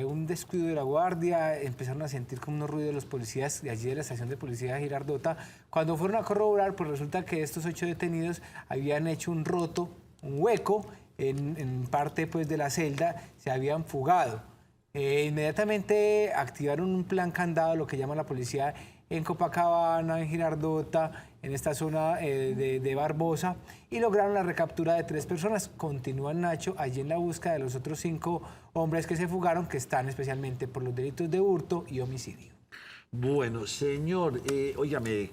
un descuido de la guardia, empezaron a sentir como unos ruidos de los policías de allí de la estación de policía de Girardota. Cuando fueron a corroborar, pues resulta que estos 8 detenidos habían hecho un roto, un hueco en parte pues, de la celda, se habían fugado. Inmediatamente activaron un plan candado, lo que llama la policía en Copacabana, en Girardota, en esta zona de Barbosa, y lograron la recaptura de 3 personas. Continúan, Nacho, allí en la búsqueda de los otros 5 hombres que se fugaron, que están especialmente por los delitos de hurto y homicidio. Bueno, señor, óigame,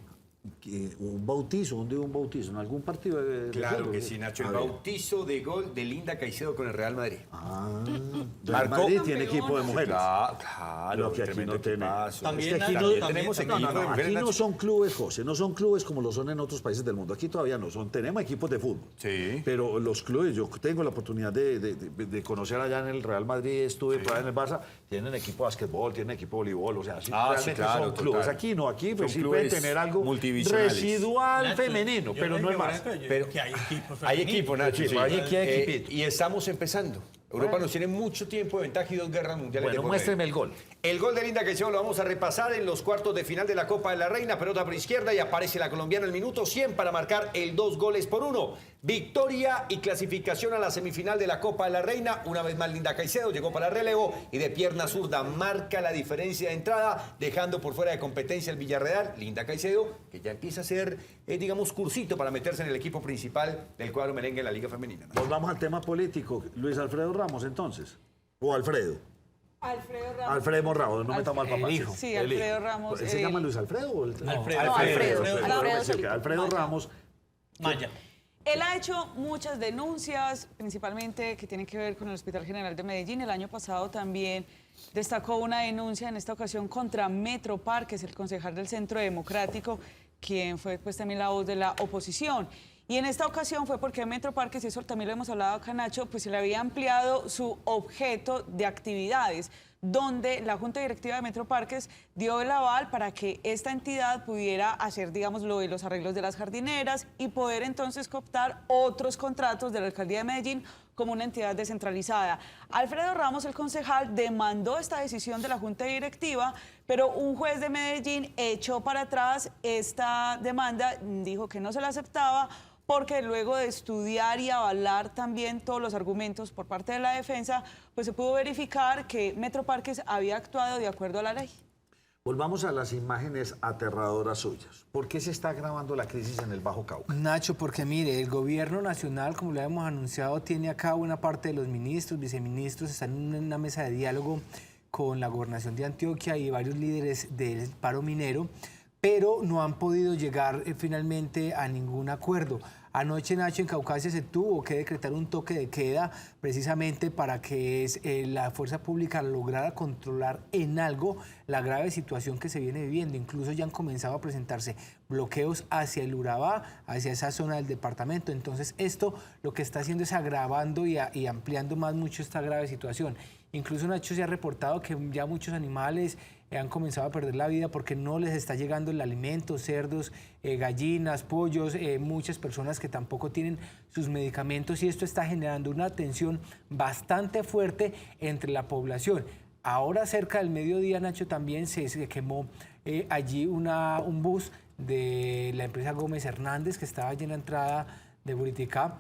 un bautizo, ¿dónde hubo un bautizo? ¿En algún partido de Claro fútbol? que sí, Nacho. A El ver. bautizo de gol de Linda Caicedo con el Real Madrid. Real Madrid tiene equipo de mujeres. Claro, Lo que aquí tremendo no tenemos. equipazo. También, Es que aquí Nacho, no, también tenemos tenemos- equipos de mujeres, aquí no Nacho. son clubes, José, no son clubes como lo son en otros países del mundo. Aquí todavía no son. Tenemos equipos de fútbol. Sí. Pero los clubes, yo tengo la oportunidad de conocer allá en el Real Madrid, estuve por allá en el Barça, tienen equipo de básquetbol, tienen equipo de voleibol, o sea, sí, Ah, sí, realmente claro, son clubes. total. Aquí no, aquí pues, Son sí pueden clubes tener algo multivisionales. residual Nacho, femenino, yo pero creo no que, es por más. ejemplo, yo Pero creo que hay equipos Hay femeninos. equipo, Nacho. Sí, Sí, hay equipito. y estamos empezando. Europa nos tiene mucho tiempo de ventaja y 2 guerras mundiales Bueno, de por muéstreme medio. el gol. El gol de Linda Caicedo lo vamos a repasar en los cuartos de final de la Copa de la Reina. Pelota por izquierda y aparece la colombiana al minuto 100 para marcar el 2-1. Victoria y clasificación a la semifinal de la Copa de la Reina. Una vez más Linda Caicedo llegó para el relevo y de pierna zurda marca la diferencia de entrada, dejando por fuera de competencia el Villarreal. Linda Caicedo, que ya empieza a ser, digamos, cursito para meterse en el equipo principal del cuadro merengue en la Liga Femenina. Volvamos al tema político. Luis Alfredo Ramos, entonces. O Alfredo. Alfredo Ramos. Alfredo Ramos, no metamos al papá. el hijo. Sí, El hijo. Alfredo Ramos. ¿Se llama Luis Alfredo o el... Alfredo. No, Alfredo. Alfredo Sí, solito. Alfredo Ramos. Maya. Él ha hecho muchas denuncias, principalmente que tienen que ver con el Hospital General de Medellín. El año pasado también destacó una denuncia, en esta ocasión contra Metro Parques, el concejal del Centro Democrático, quien fue pues también la voz de la oposición. Y en esta ocasión fue porque Metro Parques, y eso también lo hemos hablado acá, Nacho, pues se le había ampliado su objeto de actividades, donde la Junta Directiva de Metro Parques dio el aval para que esta entidad pudiera hacer, digamos, lo de los arreglos de las jardineras y poder entonces cooptar otros contratos de la Alcaldía de Medellín como una entidad descentralizada. Alfredo Ramos, el concejal, demandó esta decisión de la Junta Directiva, pero un juez de Medellín echó para atrás esta demanda, dijo que no se la aceptaba, porque luego de estudiar y avalar también todos los argumentos por parte de la defensa, pues se pudo verificar que Metro Parques había actuado de acuerdo a la ley. Volvamos a las imágenes aterradoras suyas. ¿Por qué se está agravando la crisis en el Bajo Cauca? Nacho, porque mire, el gobierno nacional, como lo hemos anunciado, tiene acá una parte de los ministros, viceministros, están en una mesa de diálogo con la gobernación de Antioquia y varios líderes del paro minero pero no han podido llegar finalmente a ningún acuerdo. Anoche, Nacho, en Caucasia se tuvo que decretar un toque de queda precisamente para que la fuerza pública lograra controlar en algo la grave situación que se viene viviendo. Incluso ya han comenzado a presentarse bloqueos hacia el Urabá, hacia esa zona del departamento. Entonces esto lo que está haciendo es agravando y ampliando más mucho esta grave situación. Incluso, Nacho, se ha reportado que ya muchos animales han comenzado a perder la vida porque no les está llegando el alimento, cerdos, gallinas, pollos, muchas personas que tampoco tienen sus medicamentos, y esto está generando una tensión bastante fuerte entre la población. Ahora, cerca del mediodía, Nacho, también se quemó allí un bus de la empresa Gómez Hernández que estaba allí en la entrada de Buriticá,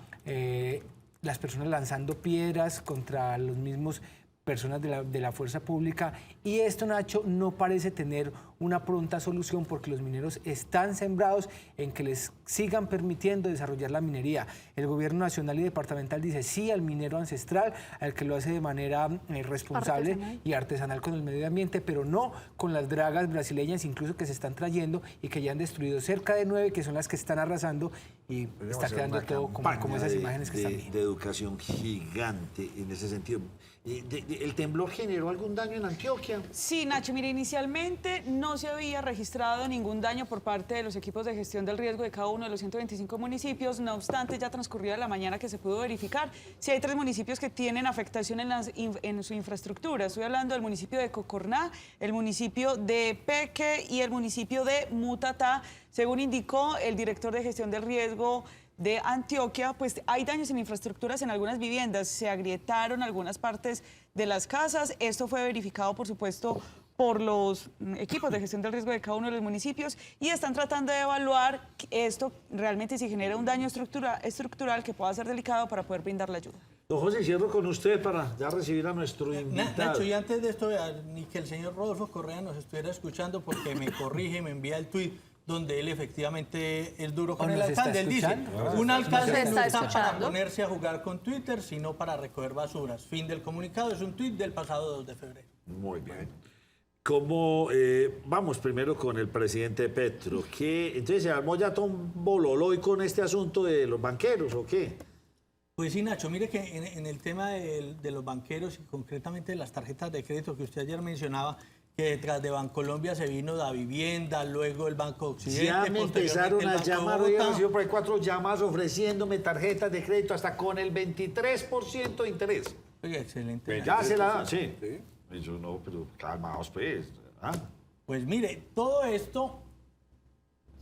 las personas lanzando piedras contra los mismos personas de la fuerza pública, y esto, Nacho, no parece tener una pronta solución porque los mineros están sembrados en que les sigan permitiendo desarrollar la minería. El gobierno nacional y departamental dice sí al minero ancestral, al que lo hace de manera responsable y artesanal con el medio ambiente, pero no con las dragas brasileñas incluso que se están trayendo y que ya han destruido cerca de 9, que son las que están arrasando, y está quedando todo como esas imágenes que están viendo. De educación gigante en ese sentido. ¿El temblor generó algún daño en Antioquia? Sí, Nacho, mire, inicialmente no se había registrado ningún daño por parte de los equipos de gestión del riesgo de cada uno de los 125 municipios. No obstante, ya transcurrida la mañana que se pudo verificar, sí hay 3 municipios que tienen afectación en su infraestructura. Estoy hablando del municipio de Cocorná, el municipio de Peque y el municipio de Mutatá. Según indicó el director de gestión del riesgo de Antioquia, pues hay daños en infraestructuras en algunas viviendas, se agrietaron algunas partes de las casas. Esto fue verificado, por supuesto, por los equipos de gestión del riesgo de cada uno de los municipios, y están tratando de evaluar esto realmente si genera un daño estructural que pueda ser delicado para poder brindar la ayuda. Don José, cierro con usted para ya recibir a nuestro invitado. Nacho, y antes de esto, ni que el señor Rodolfo Correa nos estuviera escuchando, porque me corrige, me envía el tuit donde él efectivamente es duro con el alcalde. Él dice, un alcalde no está para ponerse a jugar con Twitter, sino para recoger basuras. Fin del comunicado, es un tuit del pasado 2 de febrero. Muy bien. Vamos primero con el presidente Petro. Entonces, ¿se armó ya todo un bololoy con este asunto de los banqueros o qué? Pues sí, Nacho, mire que en el tema de los banqueros y concretamente de las tarjetas de crédito que usted ayer mencionaba, que detrás de Bancolombia se vino Da Vivienda, luego el Banco Occidente. Ya me empezaron a llamar, hoy he recibido por ahí 4 llamadas ofreciéndome tarjetas de crédito hasta con el 23% de interés. Oiga, excelente. Ya se la dan, sí. Yo no, pero calmaos pues. Pues mire, todo esto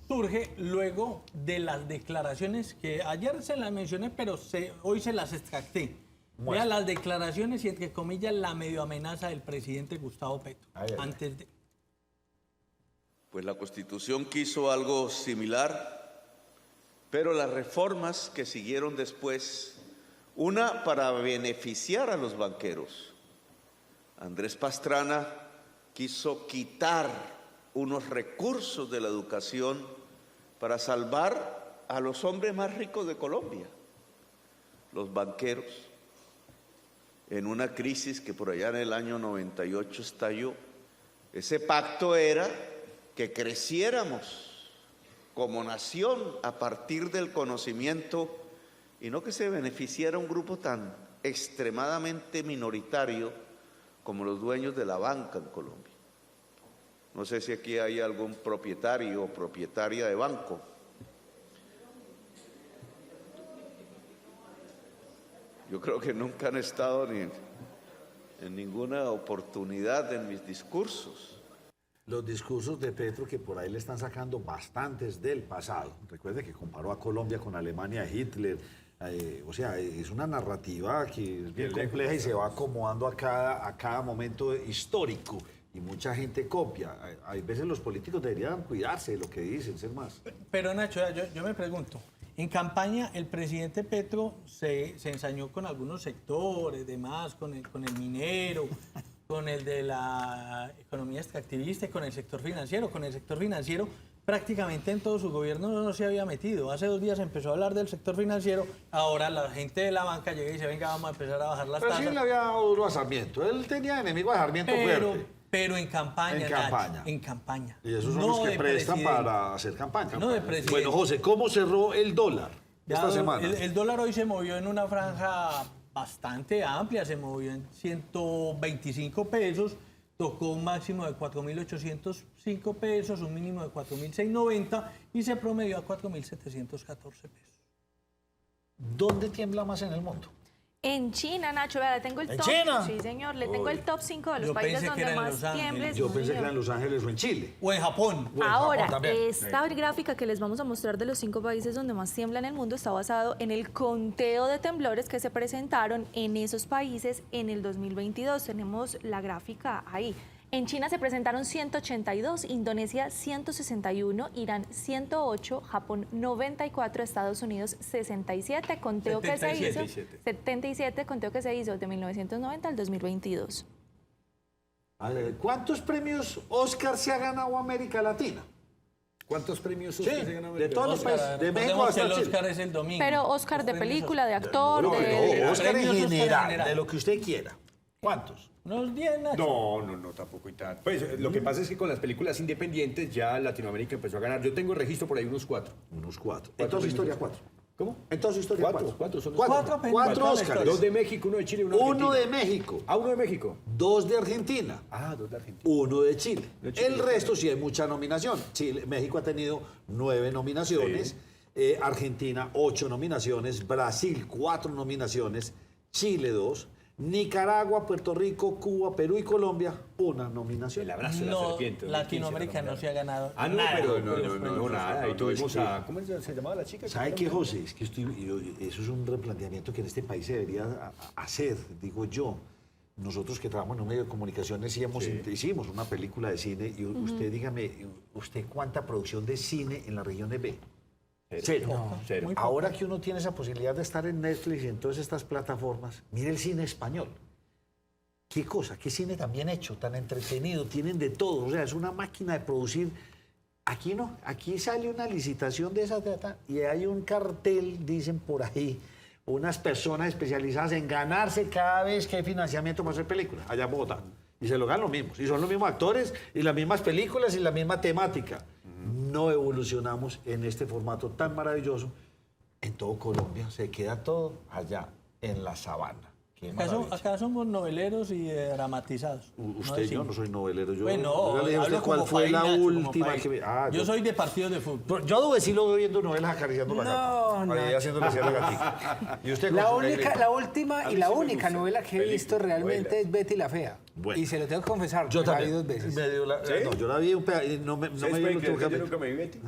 surge luego de las declaraciones que ayer se las mencioné, pero hoy se las extracté. Vea las declaraciones y, entre comillas, la medio amenaza del presidente Gustavo Petro. Antes de... Pues la Constitución quiso algo similar, pero las reformas que siguieron después, una para beneficiar a los banqueros. Andrés Pastrana quiso quitar unos recursos de la educación para salvar a los hombres más ricos de Colombia, los banqueros, en una crisis que por allá en el año 98 estalló. Ese pacto era que creciéramos como nación a partir del conocimiento y no que se beneficiara un grupo tan extremadamente minoritario como los dueños de la banca en Colombia. No sé si aquí hay algún propietario o propietaria de banco. Yo creo que nunca han estado ni en ninguna oportunidad en mis discursos. Los discursos de Petro, que por ahí le están sacando bastantes del pasado. Recuerde que comparó a Colombia con Alemania, Hitler. O sea, es una narrativa que es bien compleja y se va acomodando a cada momento histórico. Y mucha gente copia. Hay veces los políticos deberían cuidarse de lo que dicen, ser más. Pero Nacho, yo me pregunto, en campaña el presidente Petro se ensañó con algunos sectores, demás, con el minero, con el de la economía extractivista y con el sector financiero. Con el sector financiero prácticamente en todo su gobierno no se había metido. Hace 2 días empezó a hablar del sector financiero, ahora la gente de la banca llega y dice, venga, vamos a empezar a bajar las tasas. Pero sí le había dado duro a Sarmiento. Él tenía enemigo a Sarmiento fuerte. Pero en campaña, En Nacho, campaña. en campaña. Y esos son No los que de prestan presidente. para hacer campaña. No de presidente. Bueno, José, ¿cómo cerró el dólar Ya, esta semana? El dólar hoy se movió en una franja bastante amplia, se movió en 125 pesos, tocó un máximo de 4.805 pesos, un mínimo de 4.690 y se promedió a 4.714 pesos. ¿Dónde tiembla más en el mundo? En China, Nacho, vea, le tengo el ¿En top. China? Sí, señor, le tengo el top 5 de los Yo países pensé que donde era en más Los Ángeles. tiembla. Yo pensé que era en Los Ángeles o en Chile. O en Japón. Ahora, Japón también. esta gráfica que les vamos a mostrar de los 5 países donde más tiembla en el mundo está basado en el conteo de temblores que se presentaron en esos países en el 2022. Tenemos la gráfica ahí. En China se presentaron 182, Indonesia 161, Irán 108, Japón 94, Estados Unidos 67, conteo que se hizo 77, conteo que se hizo de 1990 al 2022. A ver, ¿cuántos premios Oscar se ha ganado América Latina? ¿Cuántos premios Sí, Oscar se ganó? de todos los países, de México Recordemos que hasta el Chile. Oscar es el domingo. Pero Oscar de película, de actor, No, de... no, Oscar en Premios Oscar en general, general. de lo que usted quiera. ¿Cuántos? Unos 10, Nacho. No, tampoco y tanto. Pues lo que pasa es que con las películas independientes ya Latinoamérica empezó a ganar. Yo tengo registro por ahí unos 4. Unos 4. En toda su historia, 4. ¿Cómo? En toda su historia, 4, 4. 4 son los 4 apenas. 4 Cuatro Oscars. 2 de México, 1 de Chile, 1 de Argentina. 1 de México, Ah, 1 de México. 2 de Argentina, Ah, 2 de Argentina. 1 de Chile. De Chile, El resto sí hay mucha nominación. México ha tenido 9 nominaciones, Argentina 8 nominaciones, Brasil 4 nominaciones, Chile 2, Nicaragua, Puerto Rico, Cuba, Perú y Colombia 1 nominación. El abrazo de la No, serpiente. 2015 Latinoamérica la no se ha ganado. Ah, no, nada pero por los premios. nada. no, Ahí tuvimos es que- a... ¿Cómo se llamaba la chica? ¿Sabe qué, José? Es que eso es un replanteamiento que en este país se debería hacer, digo yo. Nosotros que trabajamos en un medio de comunicaciones hicimos una película de cine y usted dígame, ¿usted cuánta producción de cine en la región de B? Cero. Cero. Ahora que uno tiene esa posibilidad de estar en Netflix y en todas estas plataformas, mire el cine español. Qué cosa, qué cine tan bien hecho, tan entretenido, tienen de todo. O sea, es una máquina de producir. Aquí no, aquí sale una licitación de esa y hay un cartel, dicen por ahí, unas personas especializadas en ganarse cada vez que hay financiamiento para hacer películas, allá en Bogotá. Y se lo ganan los mismos. Y son los mismos actores, y las mismas películas, y la misma temática. No evolucionamos en este formato tan maravilloso. En todo Colombia se queda todo allá, en la sabana. Qué maravilla. Acá somos noveleros y dramatizados. Usted, yo no soy novelero. Yo, Bueno, yo le dije a usted hablo cuál como fue país, la Nacho, como última país. que... Yo soy de partidos de fútbol. Yo debo decirlo veo viendo novelas acariciando la gata. No, Ahí haciéndole así a la gatita. Y usted con La su única, negrita. la última y la única novela que he visto realmente novelas. es Betty la Fea. Bueno. Y se lo tengo que confesar, Yo la vi también. 2 veces. Me dio la- No, yo la vi un pedazo, no me dio el último Yo capítulo. nunca me vi Betty.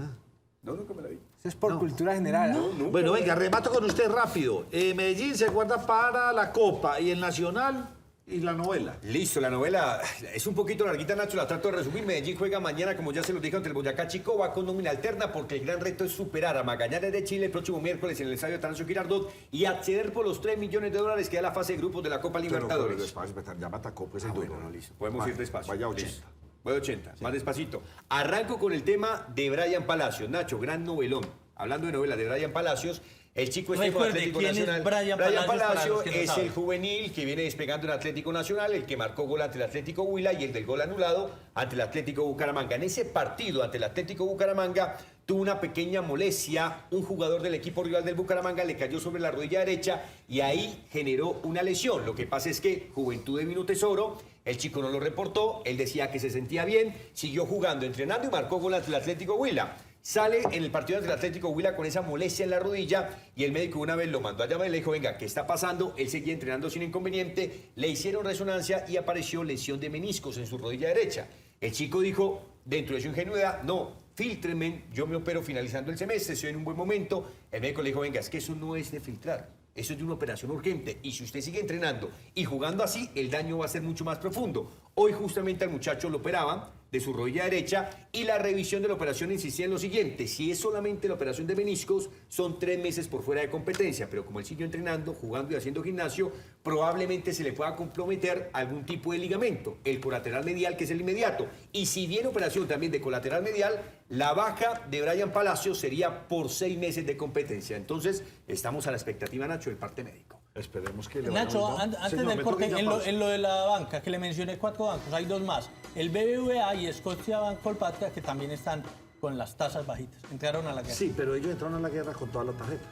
No, nunca me la vi. Eso es por cultura general. ¿Ah? Bueno, venga, remato con usted rápido. Medellín se guarda para la Copa y el Nacional y la novela. Listo, la novela es un poquito larguita, Nacho, la trato de resumir. Medellín juega mañana, como ya se lo dije, ante el Boyacá Chico, va con nómina alterna porque el gran reto es superar a Magallanes de Chile el próximo miércoles en el estadio Atanasio Girardot y acceder por los $3 millones que da la fase de grupos de la Copa Libertadores. Ya me atacó, pues el duro. Bueno, listo. Podemos ir despacio. Vaya 80. Listo. Voy 80, más despacito. Arranco con el tema de Brian Palacios. Nacho, gran novelón. Hablando de novela de Brian Palacios, el chico este con Recuerde, Atlético ¿quién es Nacional. Brian Palacios para los que no es saben? el juvenil que viene despegando en Atlético Nacional, el que marcó gol ante el Atlético Huila y el del gol anulado ante el Atlético Bucaramanga. En ese partido ante el Atlético Bucaramanga tuvo una pequeña molestia, un jugador del equipo rival del Bucaramanga le cayó sobre la rodilla derecha y ahí generó una lesión. Lo que pasa es que Juventud de Vino Tesoro, el chico no lo reportó, él decía que se sentía bien, siguió jugando, entrenando y marcó gol ante el Atlético Huila. Sale en el partido ante el Atlético Huila con esa molestia en la rodilla y el médico una vez lo mandó a llamar y le dijo, venga, ¿qué está pasando? Él seguía entrenando sin inconveniente, le hicieron resonancia y apareció lesión de meniscos en su rodilla derecha. El chico dijo, dentro de su ingenuidad, no, fíltrenme, yo me opero finalizando el semestre, estoy en un buen momento. El médico le dijo, venga, es que eso no es de filtrar. Eso es de una operación urgente y si usted sigue entrenando y jugando así, el daño va a ser mucho más profundo. Hoy justamente al muchacho lo operaban de su rodilla derecha y la revisión de la operación insistía en lo siguiente, si es solamente la operación de meniscos, son 3 meses por fuera de competencia, pero como él siguió entrenando, jugando y haciendo gimnasio, probablemente se le pueda comprometer algún tipo de ligamento, el colateral medial que es el inmediato. Y si viene operación también de colateral medial, la baja de Brian Palacios sería por 6 meses de competencia. Entonces, estamos a la expectativa, Nacho, del parte médico. Esperemos que le vaya Nacho, muy bien. antes Señor, del me corte, toca ir a en lo, pausa. en lo de la banca, que le mencioné 4 bancos, hay 2 más. El BBVA y Scotia Bank Colpatria, que también están con las tasas bajitas. Entraron a la guerra. Sí, pero ellos entraron a la guerra con toda la tarjeta.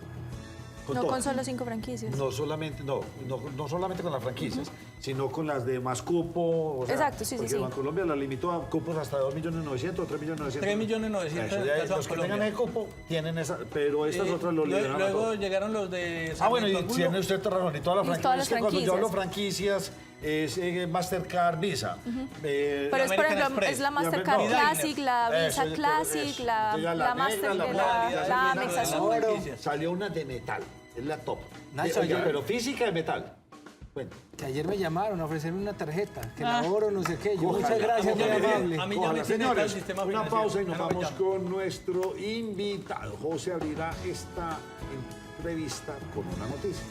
No todas. con solo 5 franquicias. No solamente, no solamente con las franquicias, sino con las de más cupo. O sea, Exacto, sí, sí, porque sí. Bancolombia la limitó a cupos hasta 2.900.000 o 3.900.000. 3.900.000 Eso, en ya el caso de los que tengan Colombia. ese cupo tienen esa, pero estas otras lo liberaron a Luego todos. llegaron los de Bueno, y Sarmiento tiene Angulo. usted razón, y todas las Y franquicias. todas las Es que cuando yo hablo franquicias. franquicias es Mastercard, Visa. Pero es, por American ejemplo, Express. es la Mastercard No. Classic, la Eso, Visa Classic, eso. la Ya Master, negra, la blanca, Amex la Azul. franquicia. Salió una de metal, es la top. Nacho, Oiga, ayer- pero física de metal. Bueno, Que ayer me llamaron a ofrecerme una tarjeta, que Ah. la oro, no sé qué. Yo, Cójala, muchas gracias, muy cójala. amable. A mí ya me tiene acá el señores, sistema una financiero. pausa y nos Ya no me vamos llama. con nuestro invitado. José abrirá esta entrevista con una noticia.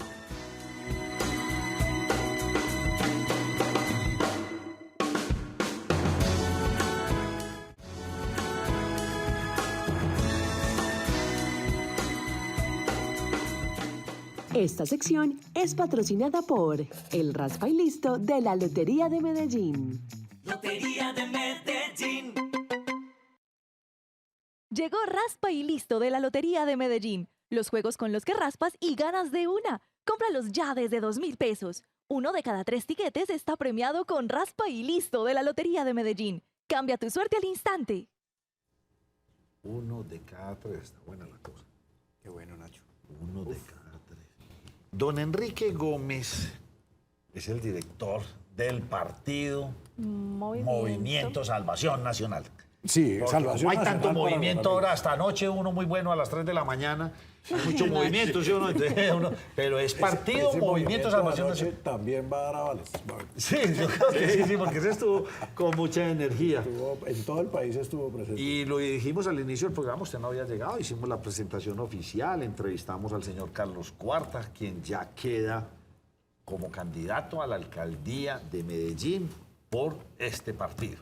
Esta sección es patrocinada por El Raspa y Listo de la Lotería de Medellín. Lotería de Medellín. Llegó Raspa y Listo de la Lotería de Medellín. Los juegos con los que raspas y ganas de una. Cómpralos ya desde 2.000 pesos. 1 de cada 3 tiquetes está premiado con Raspa y Listo de la Lotería de Medellín. Cambia tu suerte al instante. 1 de cada 3, está buena la cosa. Qué bueno, Nacho. 1 de cada 3. Don Enrique Gómez es el director del partido Movimiento Salvación Nacional. Sí, Porque Salvación como hay Nacional tanto para movimiento los ahora, hasta anoche uno muy bueno a las 3 de la mañana, mucho movimiento, ¿sí o no? Entonces, pero es partido Ese Movimiento Salvación anoche Nacional. también va a dar avales. Sí, yo creo que sí, porque ese estuvo con mucha energía. En todo el país estuvo presente. Y lo dijimos al inicio del programa, usted no había llegado, hicimos la presentación oficial, entrevistamos al señor Carlos Cuarta, quien ya queda como candidato a la alcaldía de Medellín por este partido.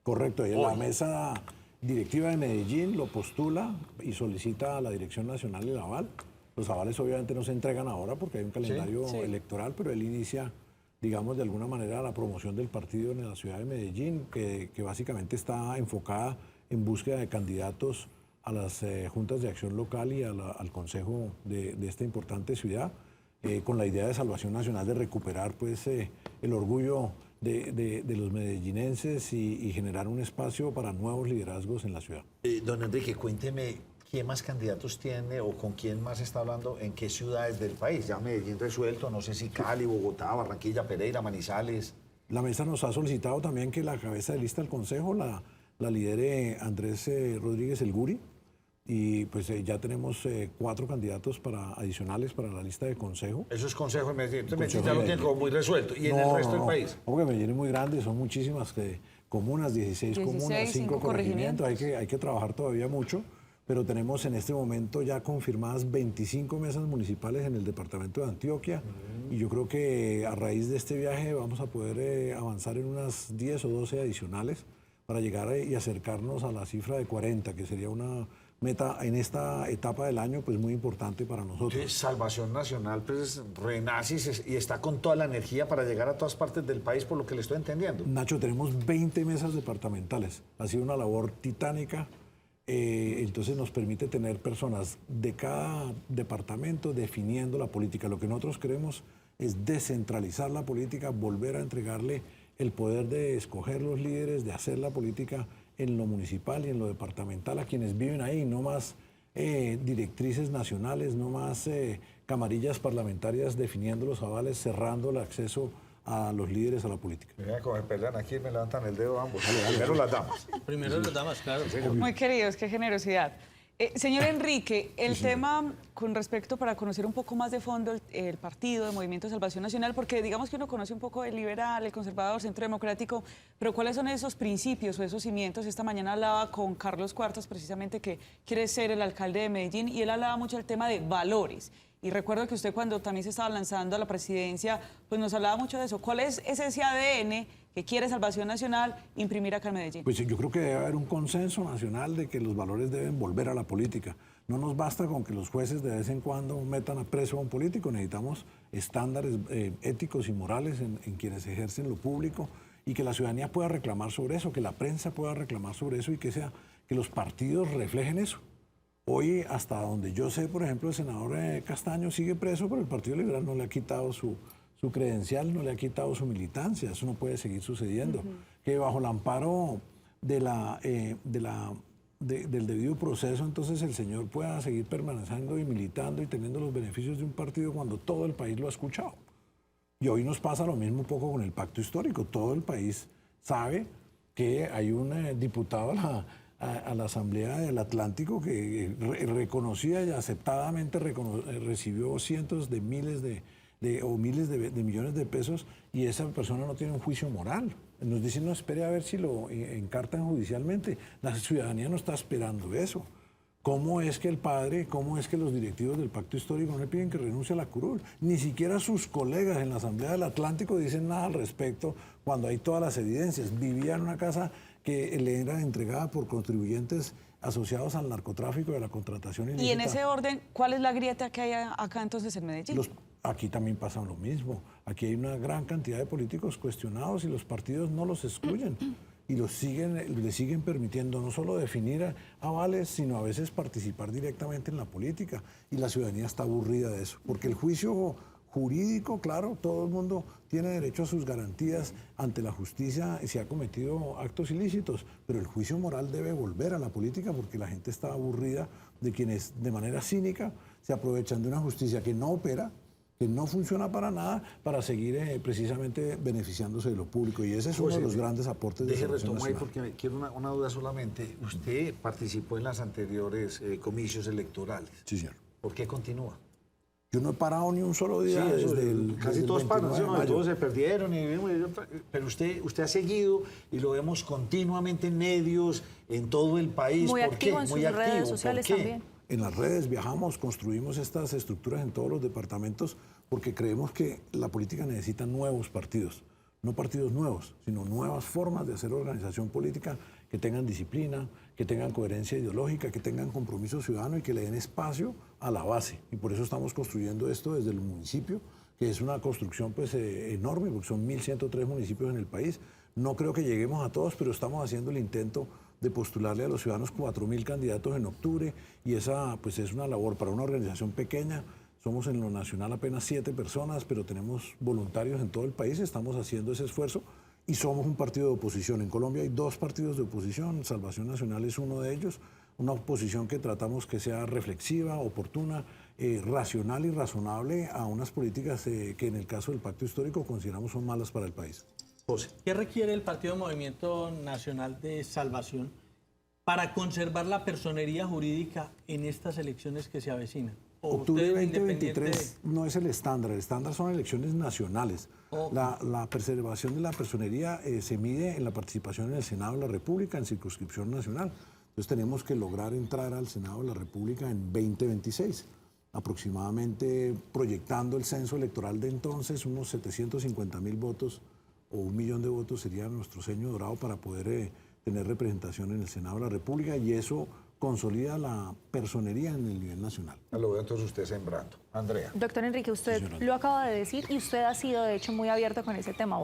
Correcto, y la Hoy. mesa directiva de Medellín lo postula y solicita a la Dirección Nacional el aval. Los avales obviamente no se entregan ahora porque hay un calendario electoral, pero él inicia, digamos, de alguna manera la promoción del partido en la ciudad de Medellín, que básicamente está enfocada en búsqueda de candidatos a las juntas de acción local y al consejo de esta importante ciudad, con la idea de salvación nacional de recuperar pues, el orgullo de los medellinenses y generar un espacio para nuevos liderazgos en la ciudad. Don Enrique, cuénteme, ¿quién más candidatos tiene o con quién más está hablando en qué ciudades del país? Ya Medellín resuelto, no sé si Cali, Bogotá, Barranquilla, Pereira, Manizales. La mesa nos ha solicitado también que la cabeza de lista del consejo la lidere Andrés Rodríguez El Guri, y pues ya tenemos 4 candidatos adicionales para la lista de consejo. Eso es Consejo de Medellín. Entonces Consejo Medellín ya lo de tiene Medellín. como muy resuelto. ¿Y en el resto del país? Porque Medellín es muy grande, son muchísimas comunas, 16 comunas, 5 5 corregimientos. Hay que trabajar todavía mucho, pero tenemos en este momento ya confirmadas 25 mesas municipales en el departamento de Antioquia. Y yo creo que a raíz de este viaje vamos a poder avanzar en unas 10 o 12 adicionales para llegar y acercarnos a la cifra de 40, que sería una meta en esta etapa del año pues muy importante para nosotros. Entonces, Salvación Nacional pues renace y está con toda la energía para llegar a todas partes del país, por lo que le estoy entendiendo. Nacho, tenemos 20 mesas departamentales. Ha sido una labor titánica. Entonces nos permite tener personas de cada departamento definiendo la política. Lo que nosotros queremos es descentralizar la política, volver a entregarle el poder de escoger los líderes, de hacer la política en lo municipal y en lo departamental a quienes viven ahí, no más directrices nacionales, no más camarillas parlamentarias definiendo los avales, cerrando el acceso a los líderes a la política. Mira, como me pelean aquí, me levantan el dedo ambos. Primero las damas. Primero las damas, claro. Muy queridos, qué generosidad. Señor Enrique, el tema con respecto para conocer un poco más de fondo el partido de Movimiento Salvación Nacional, porque digamos que uno conoce un poco el liberal, el conservador, centro democrático, pero ¿cuáles son esos principios o esos cimientos? Esta mañana hablaba con Carlos Cuartas, precisamente, que quiere ser el alcalde de Medellín, y él hablaba mucho del tema de valores. Y recuerdo que usted cuando también se estaba lanzando a la presidencia, pues nos hablaba mucho de eso. ¿Cuál es ese ADN que quiere Salvación Nacional imprimir acá en Medellín? Pues yo creo que debe haber un consenso nacional de que los valores deben volver a la política. No nos basta con que los jueces de vez en cuando metan a preso a un político, necesitamos estándares éticos y morales en quienes ejercen lo público y que la ciudadanía pueda reclamar sobre eso, que la prensa pueda reclamar sobre eso y que los partidos reflejen eso. Hoy, hasta donde yo sé, por ejemplo, el senador Castaño sigue preso, pero el Partido Liberal no le ha quitado su credencial, no le ha quitado su militancia. Eso no puede seguir sucediendo. Que bajo el amparo del debido proceso, entonces el señor pueda seguir permaneciendo y militando y teniendo los beneficios de un partido cuando todo el país lo ha escuchado. Y hoy nos pasa lo mismo un poco con el pacto histórico. Todo el país sabe que hay un diputado a la Asamblea del Atlántico que reconocida y aceptadamente recibió cientos de miles o miles de millones de pesos y esa persona no tiene un juicio moral. Nos dicen, no, espere a ver si lo encartan judicialmente. La ciudadanía no está esperando eso. ¿Cómo es que el padre, cómo es que los directivos del Pacto Histórico no le piden que renuncie a la curul? Ni siquiera sus colegas en la Asamblea del Atlántico dicen nada al respecto cuando hay todas las evidencias. Vivía en una casa que le era entregada por contribuyentes asociados al narcotráfico y a la contratación ilícita. Y en ese orden, ¿cuál es la grieta que hay acá entonces en Medellín? Aquí también pasa lo mismo. Aquí hay una gran cantidad de políticos cuestionados y los partidos no los excluyen y le siguen permitiendo no solo definir avales, sino a veces participar directamente en la política. Y la ciudadanía está aburrida de eso, porque el juicio jurídico, claro, todo el mundo tiene derecho a sus garantías ante la justicia si ha cometido actos ilícitos, pero el juicio moral debe volver a la política porque la gente está aburrida de quienes de manera cínica se aprovechan de una justicia que no opera, que no funciona para nada, para seguir precisamente beneficiándose de lo público. Y ese es uno de los grandes aportes de Salvación Nacional. Nacional. Porque quiero una duda solamente. Usted participó en las anteriores comicios electorales. Sí, señor. ¿Por qué continúa? Yo no he parado ni un solo día casi todos paran, todos se perdieron, pero usted ha seguido y lo vemos continuamente en medios, en todo el país. Muy activo en sus redes sociales también. En las redes viajamos, construimos estas estructuras en todos los departamentos porque creemos que la política necesita nuevos partidos, no partidos nuevos, sino nuevas formas de hacer organización política que tengan disciplina, que tengan coherencia ideológica, que tengan compromiso ciudadano y que le den espacio a la base. Y por eso estamos construyendo esto desde el municipio, que es una construcción pues enorme, porque son 1.103 municipios en el país. No creo que lleguemos a todos, pero estamos haciendo el intento de postularle a los ciudadanos 4.000 candidatos en octubre y esa pues es una labor para una organización pequeña. Somos en lo nacional apenas 7 personas, pero tenemos voluntarios en todo el país, estamos haciendo ese esfuerzo y somos un partido de oposición. En Colombia hay 2 partidos de oposición, Salvación Nacional es uno de ellos, una oposición que tratamos que sea reflexiva, oportuna, racional y razonable a unas políticas que en el caso del Pacto Histórico consideramos son malas para el país. José. ¿Qué requiere el Partido Movimiento Nacional de Salvación para conservar la personería jurídica en estas elecciones que se avecinan? Octubre 2023 no es el estándar son elecciones nacionales. Okay. La preservación de la personería se mide en la participación en el Senado de la República, en circunscripción nacional. Entonces tenemos que lograr entrar al Senado de la República en 2026. Aproximadamente proyectando el censo electoral de entonces, unos 750.000 votos o 1 millón de votos sería nuestro ceño dorado para poder tener representación en el Senado de la República y eso consolida la personería en el nivel nacional. Lo veo entonces usted sembrando. Andrea. Doctor Enrique, usted lo acaba de decir y usted ha sido de hecho muy abierto con ese tema,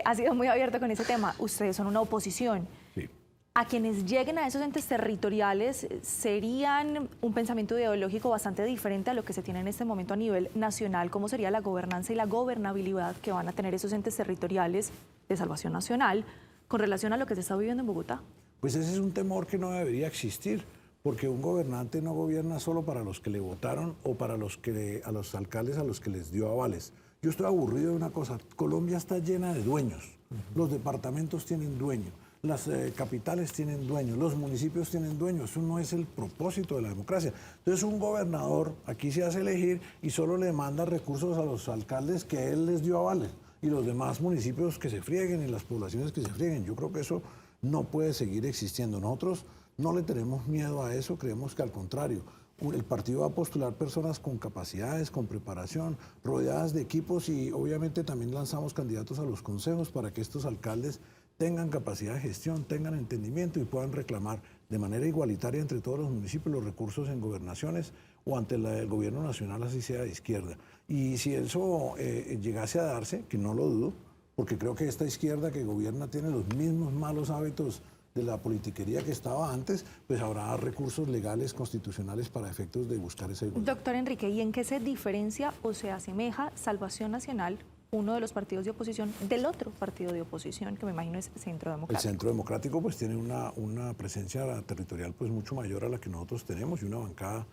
ha sido muy abierto con ese tema. Ustedes son una oposición. Sí. A quienes lleguen a esos entes territoriales serían un pensamiento ideológico bastante diferente a lo que se tiene en este momento a nivel nacional. ¿Cómo sería la gobernanza y la gobernabilidad que van a tener esos entes territoriales de Salvación Nacional con relación a lo que se está viviendo en Bogotá? Pues ese es un temor que no debería existir, porque un gobernante no gobierna solo para los que le votaron o para a los alcaldes a los que les dio avales. Yo estoy aburrido de una cosa, Colombia está llena de dueños, los departamentos tienen dueños, las capitales tienen dueños, los municipios tienen dueños, eso no es el propósito de la democracia. Entonces un gobernador aquí se hace elegir y solo le manda recursos a los alcaldes que él les dio avales y los demás municipios que se frieguen y las poblaciones que se frieguen. Yo creo que eso no puede seguir existiendo. Nosotros no le tenemos miedo a eso, creemos que al contrario, el partido va a postular personas con capacidades, con preparación, rodeadas de equipos y obviamente también lanzamos candidatos a los consejos para que estos alcaldes tengan capacidad de gestión, tengan entendimiento y puedan reclamar de manera igualitaria entre todos los municipios los recursos en gobernaciones o ante el gobierno nacional, así sea de izquierda. Y si eso llegase a darse, que no lo dudo, porque creo que esta izquierda que gobierna tiene los mismos malos hábitos de la politiquería que estaba antes, pues habrá recursos legales, constitucionales para efectos de buscar esa igualdad. Doctor Enrique, ¿y en qué se diferencia o se asemeja Salvación Nacional, uno de los partidos de oposición, del otro partido de oposición, que me imagino es Centro Democrático? El Centro Democrático pues tiene una presencia territorial pues mucho mayor a la que nosotros tenemos y una bancada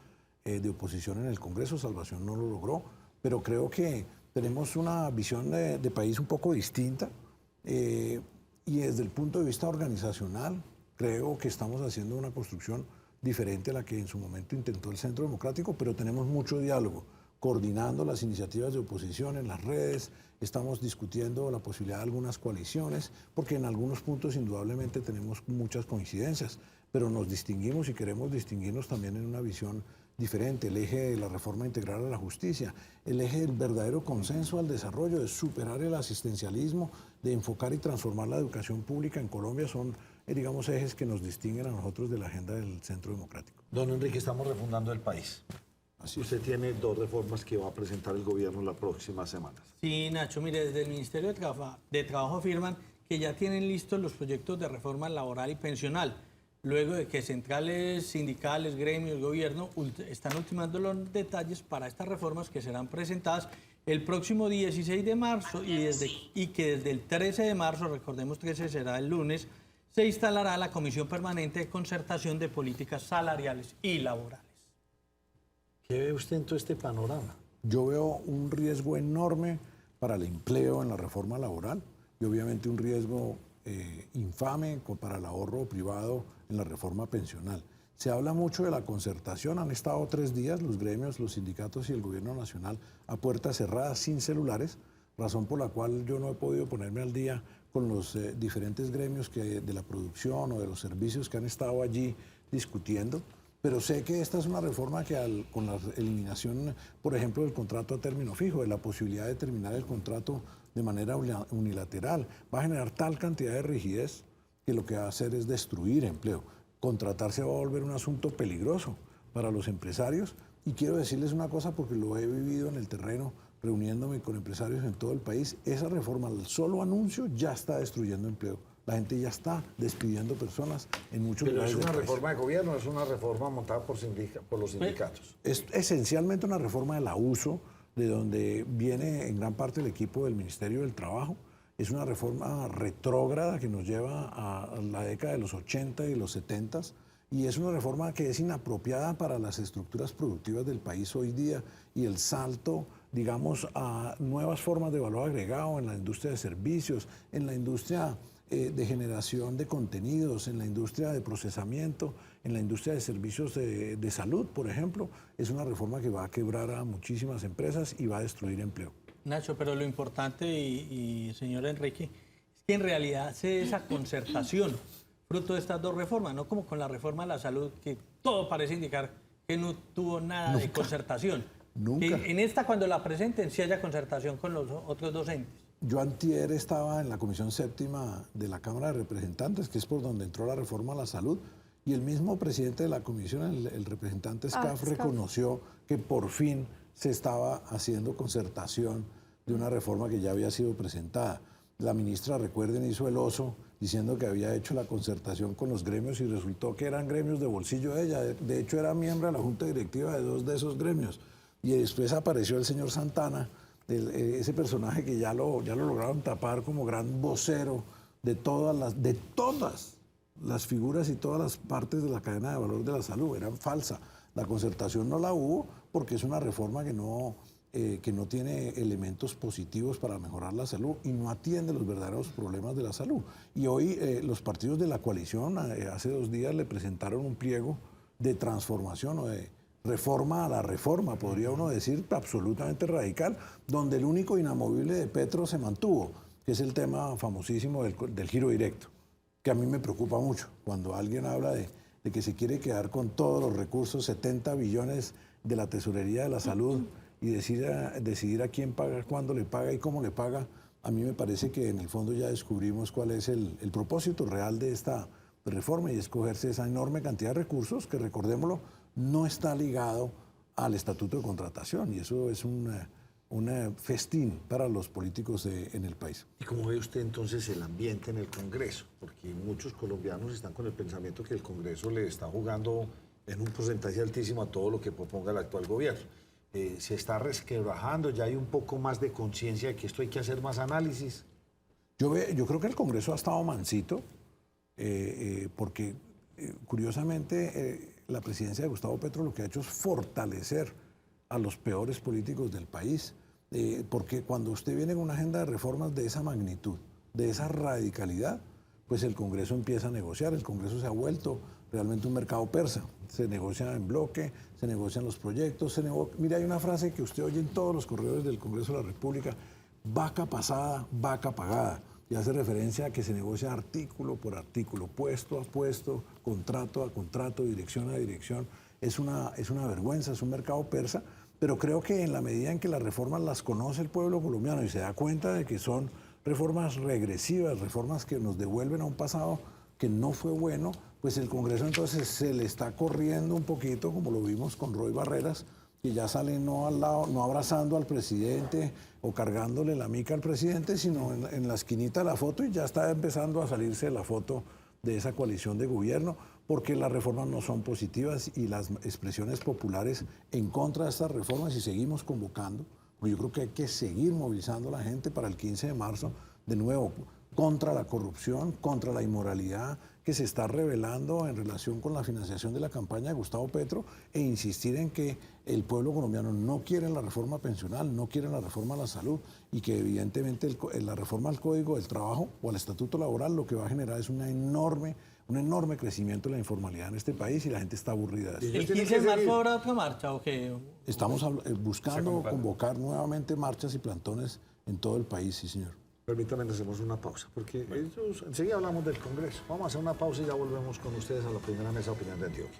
de oposición en el Congreso. Salvación no lo logró, pero creo que tenemos una visión de país un poco distinta y desde el punto de vista organizacional creo que estamos haciendo una construcción diferente a la que en su momento intentó el Centro Democrático, pero tenemos mucho diálogo, coordinando las iniciativas de oposición en las redes, estamos discutiendo la posibilidad de algunas coaliciones, porque en algunos puntos indudablemente tenemos muchas coincidencias, pero nos distinguimos y queremos distinguirnos también en una visión diferente, el eje de la reforma integral a la justicia, el eje del verdadero consenso al desarrollo, de superar el asistencialismo, de enfocar y transformar la educación pública en Colombia, son, digamos, ejes que nos distinguen a nosotros de la agenda del Centro Democrático. Don Enrique, estamos refundando el país. Así usted tiene 2 reformas que va a presentar el gobierno las próximas semanas. Sí, Nacho, mire, desde el Ministerio de Trabajo afirman que ya tienen listos los proyectos de reforma laboral y pensional, luego de que centrales, sindicales, gremios, gobierno están ultimando los detalles para estas reformas que serán presentadas el próximo 16 de marzo y que desde el 13 de marzo, recordemos 13 será el lunes, se instalará la Comisión Permanente de Concertación de Políticas Salariales y Laborales. ¿Qué ve usted en todo este panorama? Yo veo un riesgo enorme para el empleo en la reforma laboral y obviamente un riesgo infame para el ahorro privado en la reforma pensional. Se habla mucho de la concertación, han estado 3 días los gremios, los sindicatos y el gobierno nacional a puertas cerradas sin celulares, razón por la cual yo no he podido ponerme al día con los diferentes gremios de la producción o de los servicios que han estado allí discutiendo. Pero sé que esta es una reforma que con la eliminación, por ejemplo, del contrato a término fijo, de la posibilidad de terminar el contrato de manera unilateral, va a generar tal cantidad de rigidez que lo que va a hacer es destruir empleo. Contratarse va a volver un asunto peligroso para los empresarios. Y quiero decirles una cosa porque lo he vivido en el terreno, reuniéndome con empresarios en todo el país. Esa reforma, el solo anuncio, ya está destruyendo empleo. La gente ya está despidiendo personas en muchos lugares del país. ¿Pero es una reforma de gobierno, es una reforma montada por los sindicatos? Es esencialmente una reforma del abuso, de donde viene en gran parte el equipo del Ministerio del Trabajo. Es una reforma retrógrada que nos lleva a la década de los 80 y los 70 y es una reforma que es inapropiada para las estructuras productivas del país hoy día y el salto, digamos, a nuevas formas de valor agregado en la industria de servicios, en la industria de generación de contenidos, en la industria de procesamiento, en la industria de servicios de salud, por ejemplo, es una reforma que va a quebrar a muchísimas empresas y va a destruir empleo. Nacho, pero lo importante, y señor Enrique, es que en realidad se esa concertación, fruto de estas 2 reformas, no como con la reforma de la salud, que todo parece indicar que no tuvo nada de concertación. Nunca. Que en esta, cuando la presenten, sí haya concertación con los otros 2 entes. Yo antier estaba en la Comisión Séptima de la Cámara de Representantes, que es por donde entró la reforma a la salud, y el mismo presidente de la comisión, el representante Scaf, reconoció que por fin se estaba haciendo concertación de una reforma que ya había sido presentada. La ministra, recuerden, hizo el oso diciendo que había hecho la concertación con los gremios y resultó que eran gremios de bolsillo de ella. De hecho, era miembro de la junta directiva de 2 de esos gremios. Y después apareció el señor Santana, ese personaje que ya lo lograron tapar como gran vocero de todas las figuras y todas las partes de la cadena de valor de la salud. Eran falsas. La concertación no la hubo porque es una reforma que no tiene elementos positivos para mejorar la salud y no atiende los verdaderos problemas de la salud. Y hoy los partidos de la coalición hace 2 días le presentaron un pliego de transformación o de reforma a la reforma, podría uno decir, absolutamente radical, donde el único inamovible de Petro se mantuvo, que es el tema famosísimo del giro directo, que a mí me preocupa mucho. Cuando alguien habla de que se quiere quedar con todos los recursos, 70 billones de la tesorería de la salud y decidir a quién paga, cuándo le paga y cómo le paga, a mí me parece que en el fondo ya descubrimos cuál es el propósito real de esta reforma y es cogerse esa enorme cantidad de recursos que, recordémoslo, no está ligado al estatuto de contratación y eso es un festín para los políticos en el país. ¿Y cómo ve usted entonces el ambiente en el Congreso? Porque muchos colombianos están con el pensamiento que el Congreso le está jugando en un porcentaje altísimo a todo lo que proponga el actual gobierno. Se está resquebrajando, ya hay un poco más de conciencia de que esto hay que hacer más análisis. Yo creo que el Congreso ha estado mansito, porque curiosamente la presidencia de Gustavo Petro lo que ha hecho es fortalecer a los peores políticos del país, porque cuando usted viene con una agenda de reformas de esa magnitud, de esa radicalidad, pues el Congreso empieza a negociar. El Congreso se ha vuelto realmente un mercado persa. Se negocia en bloque, se negocian los proyectos. Mira, hay una frase que usted oye en todos los corredores del Congreso de la República: vaca pasada, vaca pagada. Y hace referencia a que se negocia artículo por artículo, puesto a puesto, contrato a contrato, dirección a dirección. Es una vergüenza, es un mercado persa, pero creo que en la medida en que las reformas las conoce el pueblo colombiano y se da cuenta de que son reformas regresivas, reformas que nos devuelven a un pasado que no fue bueno, pues el Congreso entonces se le está corriendo un poquito, como lo vimos con Roy Barreras, que ya sale no al lado, no abrazando al presidente o cargándole la mica al presidente, sino en la esquinita de la foto, y ya está empezando a salirse la foto de esa coalición de gobierno, porque las reformas no son positivas y las expresiones populares en contra de estas reformas, y seguimos convocando, porque yo creo que hay que seguir movilizando a la gente para el 15 de marzo, de nuevo, contra la corrupción, contra la inmoralidad que se está revelando en relación con la financiación de la campaña de Gustavo Petro, e insistir en que el pueblo colombiano no quiere la reforma pensional, no quiere la reforma a la salud, y que evidentemente la reforma al Código del Trabajo o al Estatuto Laboral lo que va a generar es un enorme crecimiento de la informalidad en este país, y la gente está aburrida de eso. ¿El 15 de marzo habrá otra marcha o qué? Estamos buscando convocar nuevamente marchas y plantones en todo el país, sí, señor. Permítanme, hacemos una pausa, porque enseguida hablamos del Congreso. Vamos a hacer una pausa y ya volvemos con ustedes a la primera mesa de opinión de Antioquia.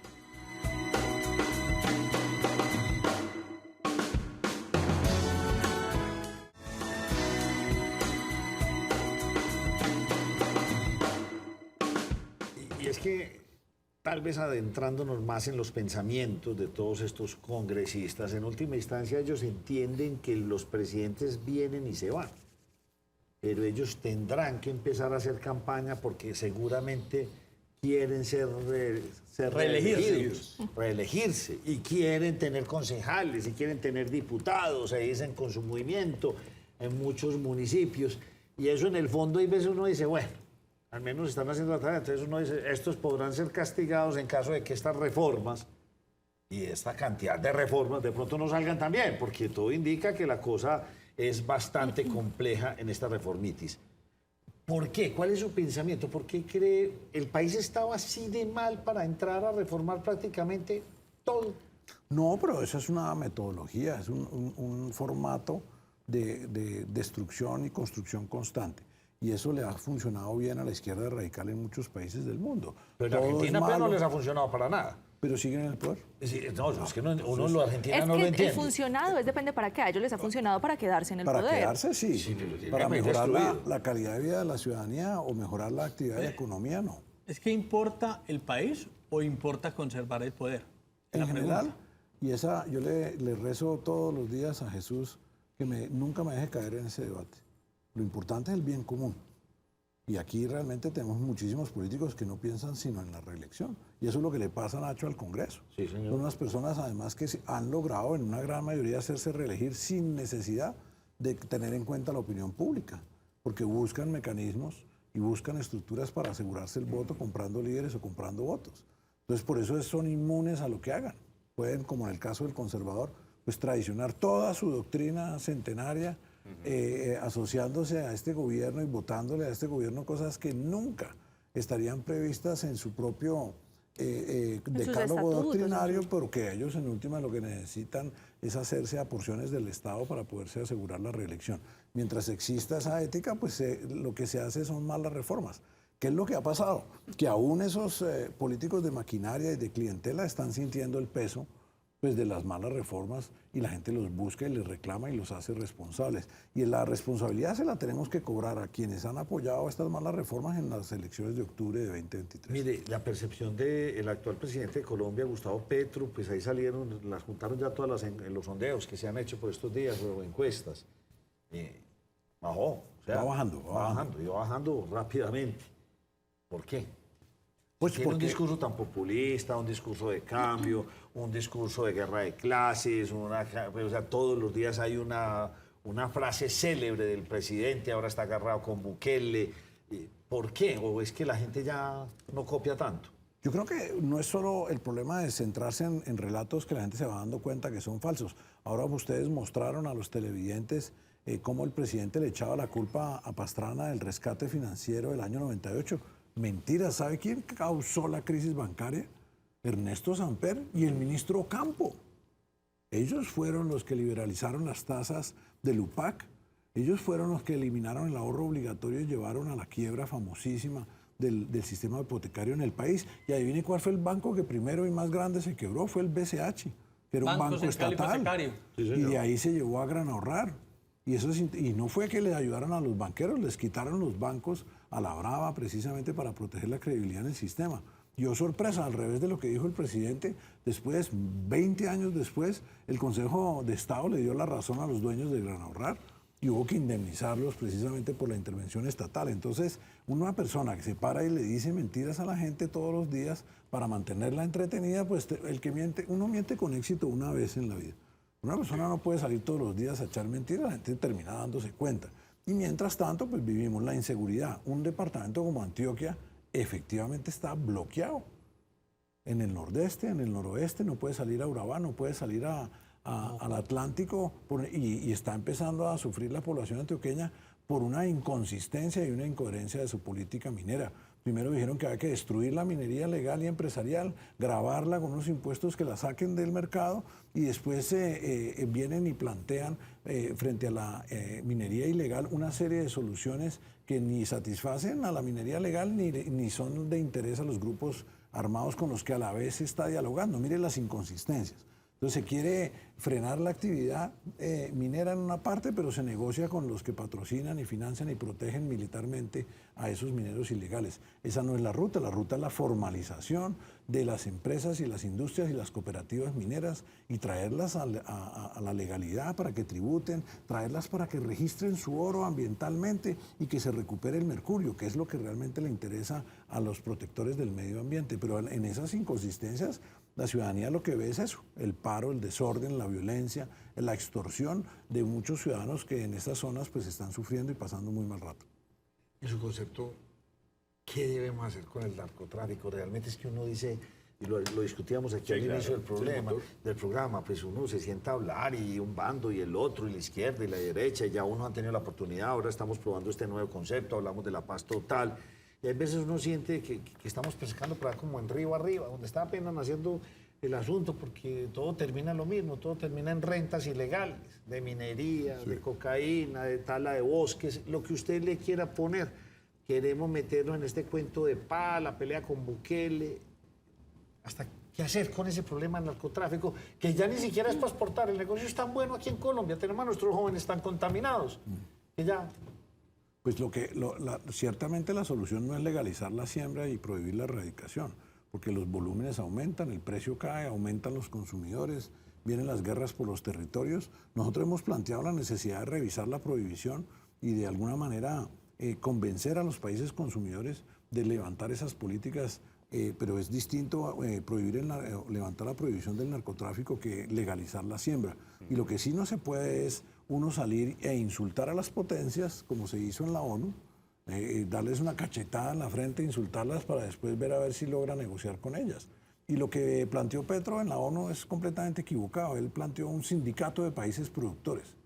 Y es que, tal vez adentrándonos más en los pensamientos de todos estos congresistas, en última instancia ellos entienden que los presidentes vienen y se van. Pero ellos tendrán que empezar a hacer campaña porque seguramente quieren ser reelegirse, y quieren tener concejales y quieren tener diputados, se dicen con su movimiento en muchos municipios, y eso en el fondo hay veces uno dice, bueno, al menos están haciendo la tarea, entonces uno dice, estos podrán ser castigados en caso de que estas reformas y esta cantidad de reformas de pronto no salgan tan bien, porque todo indica que la cosa es bastante compleja en esta reformitis. ¿Por qué? ¿Cuál es su pensamiento? ¿Por qué cree el país estaba así de mal para entrar a reformar prácticamente todo? No, pero esa es una metodología, es un formato de destrucción y construcción constante. Y eso le ha funcionado bien a la izquierda radical en muchos países del mundo. Pero en Argentina pues, no les ha funcionado para nada. Pero siguen en el poder. Sí, no, es que uno en la Argentina no lo Es entiende. que el funcionado depende para qué. A ellos les ha funcionado para quedarse en el poder. Para quedarse, sí. Para mejorar la calidad de vida de la ciudadanía o mejorar la actividad de la economía, no. ¿Es que importa el país o importa conservar el poder? En general, y yo le rezo todos los días a Jesús que nunca me deje caer en ese debate. Lo importante es el bien común. Y aquí realmente tenemos muchísimos políticos que no piensan sino en la reelección. Y eso es lo que le pasa, Nacho, al Congreso. Sí, señor. Son unas personas, además, que han logrado en una gran mayoría hacerse reelegir sin necesidad de tener en cuenta la opinión pública, porque buscan mecanismos y buscan estructuras para asegurarse el voto comprando líderes o comprando votos. Entonces, por eso son inmunes a lo que hagan. Pueden, como en el caso del conservador, pues traicionar toda su doctrina centenaria, asociándose a este gobierno y votándole a este gobierno cosas que nunca estarían previstas en su propio decálogo doctrinario, porque ellos en última lo que necesitan es hacerse a porciones del Estado para poderse asegurar la reelección. Mientras exista esa ética, pues lo que se hace son malas reformas. ¿Qué es lo que ha pasado? Que aún esos políticos de maquinaria y de clientela están sintiendo el peso pues, de las malas reformas y la gente los busca y les reclama y los hace responsables. Y la responsabilidad se la tenemos que cobrar a quienes han apoyado estas malas reformas en las elecciones de octubre de 2023. Mire, la percepción del actual presidente de Colombia, Gustavo Petro, pues ahí salieron, las juntaron ya todas los sondeos que se han hecho por estos días o encuestas. Bajó. O sea, va bajando rápidamente. ¿Por qué? Pues tiene un discurso tan populista, un discurso de cambio, un discurso de guerra de clases, o sea, todos los días hay una frase célebre del presidente, ahora está agarrado con Bukele. ¿Por qué? ¿O es que la gente ya no copia tanto? Yo creo que no es solo el problema de centrarse en relatos que la gente se va dando cuenta que son falsos. Ahora ustedes mostraron a los televidentes cómo el presidente le echaba la culpa a Pastrana del rescate financiero del año 98. Mentira, ¿sabe quién causó la crisis bancaria? Ernesto Samper y el ministro Ocampo. Ellos fueron los que liberalizaron las tasas del UPAC. Ellos fueron los que eliminaron el ahorro obligatorio y llevaron a la quiebra famosísima del sistema hipotecario en el país. Y adivine cuál fue el banco que primero y más grande se quebró, fue el BCH, que era un banco estatal. Y de ahí se llevó a Gran Ahorrar. Y no fue que le ayudaron a los banqueros, les quitaron los bancos a la brava precisamente para proteger la credibilidad en el sistema. Yo sorpresa, al revés de lo que dijo el presidente, después, 20 años después, el Consejo de Estado le dio la razón a los dueños de Gran Ahorrar y hubo que indemnizarlos precisamente por la intervención estatal. Entonces, una persona que se para y le dice mentiras a la gente todos los días para mantenerla entretenida, pues el que miente, uno miente con éxito una vez en la vida. Una persona no puede salir todos los días a echar mentiras, la gente termina dándose cuenta. Y mientras tanto, pues vivimos la inseguridad. Un departamento como Antioquia efectivamente está bloqueado. En el nordeste, en el noroeste, no puede salir a Urabá, no puede salir al Atlántico y está empezando a sufrir la población antioqueña por una inconsistencia y una incoherencia de su política minera. Primero dijeron que había que destruir la minería legal y empresarial, gravarla con unos impuestos que la saquen del mercado y después vienen y plantean frente a la minería ilegal una serie de soluciones que ni satisfacen a la minería legal ni son de interés a los grupos armados con los que a la vez se está dialogando. Miren las inconsistencias. Entonces se quiere frenar la actividad minera en una parte, pero se negocia con los que patrocinan y financian y protegen militarmente a esos mineros ilegales. Esa no es la ruta es la formalización de las empresas y las industrias y las cooperativas mineras y traerlas a la legalidad para que tributen, traerlas para que registren su oro ambientalmente y que se recupere el mercurio, que es lo que realmente le interesa a los protectores del medio ambiente. Pero en esas inconsistencias, la ciudadanía lo que ve es eso, el paro, el desorden, la violencia, la extorsión de muchos ciudadanos que en estas zonas pues están sufriendo y pasando muy mal rato. En su concepto, ¿qué debemos hacer con el narcotráfico? Realmente es que uno dice, y lo discutíamos aquí al inicio del programa, pues uno se sienta a hablar y un bando y el otro, y la izquierda y la derecha, y ya uno ha tenido la oportunidad, ahora estamos probando este nuevo concepto, hablamos de la paz total. Y hay veces uno siente que estamos pescando por ahí como en río arriba, donde está apenas naciendo el asunto, porque todo termina lo mismo, todo termina en rentas ilegales, de minería, de cocaína, de tala de bosques, lo que usted le quiera poner. Queremos meternos en este cuento de paz, la pelea con Bukele, hasta qué hacer con ese problema del narcotráfico, que ya ni siquiera es para exportar, el negocio es tan bueno aquí en Colombia, tenemos a nuestros jóvenes tan contaminados, que ya... Pues ciertamente la solución no es legalizar la siembra y prohibir la erradicación, porque los volúmenes aumentan, el precio cae, aumentan los consumidores, vienen las guerras por los territorios. Nosotros hemos planteado la necesidad de revisar la prohibición y de alguna manera convencer a los países consumidores de levantar esas políticas, pero es distinto levantar la prohibición del narcotráfico que legalizar la siembra. Y lo que sí no se puede es uno salir e insultar a las potencias, como se hizo en la ONU, darles una cachetada en la frente, insultarlas para después ver a ver si logra negociar con ellas. Y lo que planteó Petro en la ONU es completamente equivocado. Él planteó un sindicato de países productores.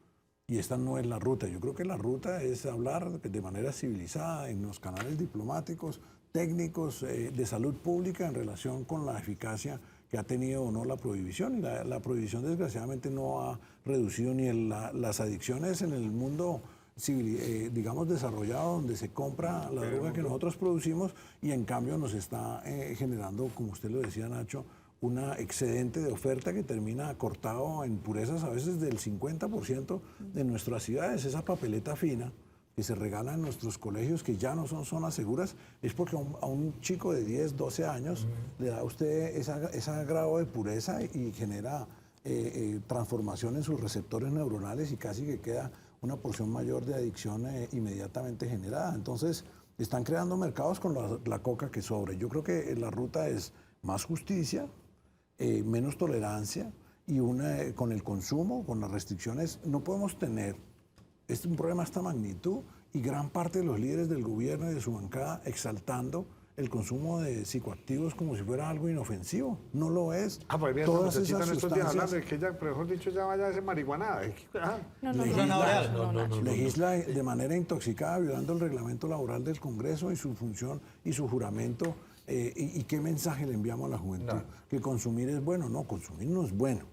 Y esta no es la ruta. Yo creo que la ruta es hablar de manera civilizada en los canales diplomáticos, técnicos, de salud pública en relación con la eficacia que ha tenido o no la prohibición. Y la prohibición, desgraciadamente, no ha reducido ni las adicciones en el mundo digamos, desarrollado, donde se compra la droga que nosotros producimos y en cambio nos está generando, como usted lo decía, Nacho, una excedente de oferta que termina cortado en purezas a veces del 50% de nuestras ciudades. Esa papeleta fina que se regala en nuestros colegios, que ya no son zonas seguras, es porque a un chico de 10, 12 años le da a usted ese grado de pureza y genera transformación en sus receptores neuronales y casi que queda una porción mayor de adicción inmediatamente generada. Entonces, están creando mercados con la coca que sobra. Yo creo que la ruta es más justicia, menos tolerancia y con el consumo, con las restricciones. No podemos tener un problema de esta magnitud y gran parte de los líderes del gobierno y de su bancada exaltando el consumo de psicoactivos como si fuera algo inofensivo. No lo es. Pues mira, todas esas esas estos días hablando sustancias... de que ella, mejor dicho, ya vaya a hacer marihuana. Legisla de manera intoxicada, violando el reglamento laboral del Congreso y su función y su juramento. ¿Y qué mensaje le enviamos a la juventud? ¿Que consumir es bueno? No, consumir no es bueno.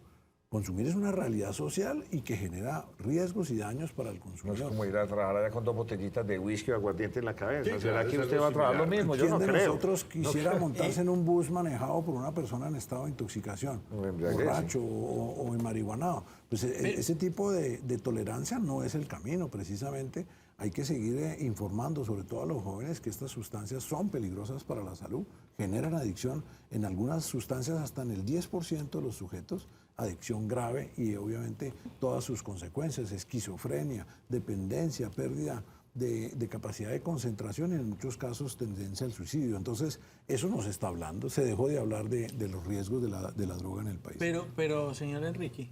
Consumir es una realidad social y que genera riesgos y daños para el consumidor. No es como ir a trabajar allá con 2 botellitas de whisky o aguardiente en la cabeza. Sí, ¿Será claro, que es usted algo va a trabajar lo similar. mismo? Yo ¿Quién no de creo. nosotros quisiera No creo. montarse en un bus manejado por una persona en estado de intoxicación, borracho o enmarihuanado? Pues ese tipo de tolerancia no es el camino, precisamente. Hay que seguir informando, sobre todo a los jóvenes, que estas sustancias son peligrosas para la salud, generan adicción, en algunas sustancias hasta en el 10% de los sujetos, adicción grave y obviamente todas sus consecuencias, esquizofrenia, dependencia, pérdida de capacidad de concentración y en muchos casos tendencia al suicidio. Entonces, eso nos está hablando, se dejó de hablar de los riesgos de la droga en el país. Pero, señor Enrique,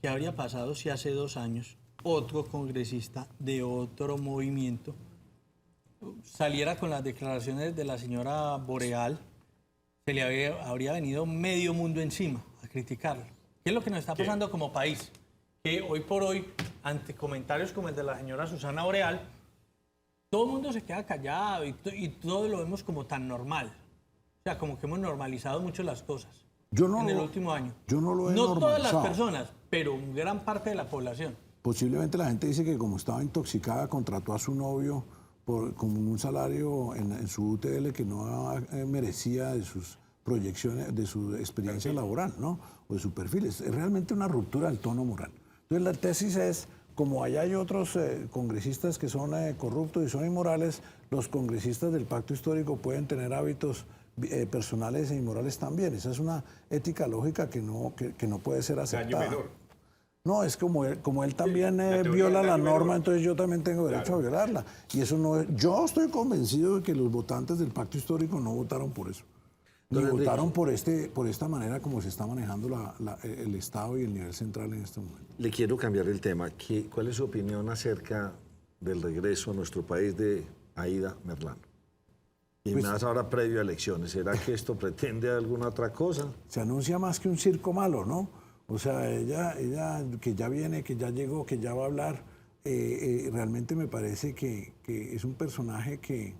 ¿qué habría pasado si hace 2 años otro congresista de otro movimiento saliera con las declaraciones de la señora Boreal? Se le habría venido medio mundo encima a criticarlo. ¿Qué es lo que nos está pasando como país? Que hoy por hoy, ante comentarios como el de la señora Susana Boreal, todo el mundo se queda callado y todo lo vemos como tan normal. O sea, como que hemos normalizado mucho las cosas en el último año. Yo no lo he normalizado. No todas las normalizado. personas, pero gran parte de la población. Posiblemente la gente dice que como estaba intoxicada contrató a su novio con un salario en su UTL que no merecía de sus proyecciones, de su experiencia laboral, ¿no? O de su perfil. Es realmente una ruptura del tono moral. Entonces la tesis es, como allá hay otros congresistas que son corruptos y son inmorales, los congresistas del pacto histórico pueden tener hábitos personales e inmorales también. Esa es una ética lógica que no puede ser aceptada. No, es como él también viola la norma, entonces yo también tengo derecho a violarla. Y eso no es... Yo estoy convencido de que los votantes del pacto histórico no votaron por eso. Ni votaron por esta manera como se está manejando el Estado y el nivel central en este momento. Le quiero cambiar el tema. ¿Cuál es su opinión acerca del regreso a nuestro país de Aida Merlano? Y Pues- más ahora previo a elecciones. ¿Será que esto pretende alguna otra cosa? Se anuncia más que un circo malo, ¿no? O sea, ella que ya viene, que ya llegó, que ya va a hablar, realmente me parece que es un personaje que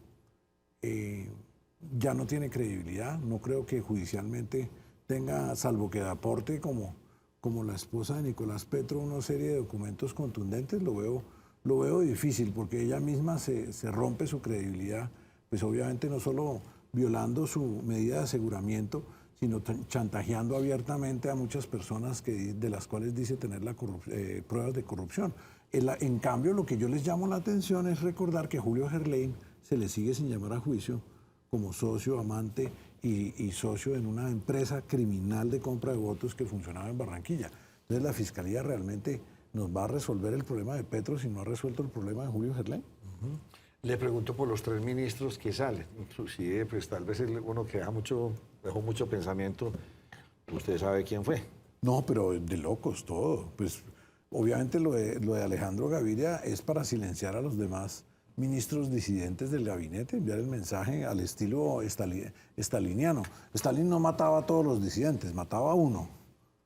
ya no tiene credibilidad. No creo que judicialmente tenga, salvo que aporte como la esposa de Nicolás Petro una serie de documentos contundentes. Lo veo difícil porque ella misma se rompe su credibilidad, pues obviamente no solo violando su medida de aseguramiento, sino chantajeando abiertamente a muchas personas de las cuales dice tener pruebas de corrupción. En cambio, lo que yo les llamo la atención es recordar que a Julio Gerlain se le sigue sin llamar a juicio como socio, amante y socio en una empresa criminal de compra de votos que funcionaba en Barranquilla. Entonces, la Fiscalía realmente nos va a resolver el problema de Petro si no ha resuelto el problema de Julio Gerlain. Le pregunto por los 3 ministros que salen. Inclusive, pues tal vez uno que dejó mucho pensamiento. ¿Usted sabe quién fue? No, pero de locos todo. Pues obviamente lo de Alejandro Gaviria es para silenciar a los demás ministros disidentes del gabinete, enviar el mensaje al estilo estaliniano. Stalin no mataba a todos los disidentes, mataba a uno.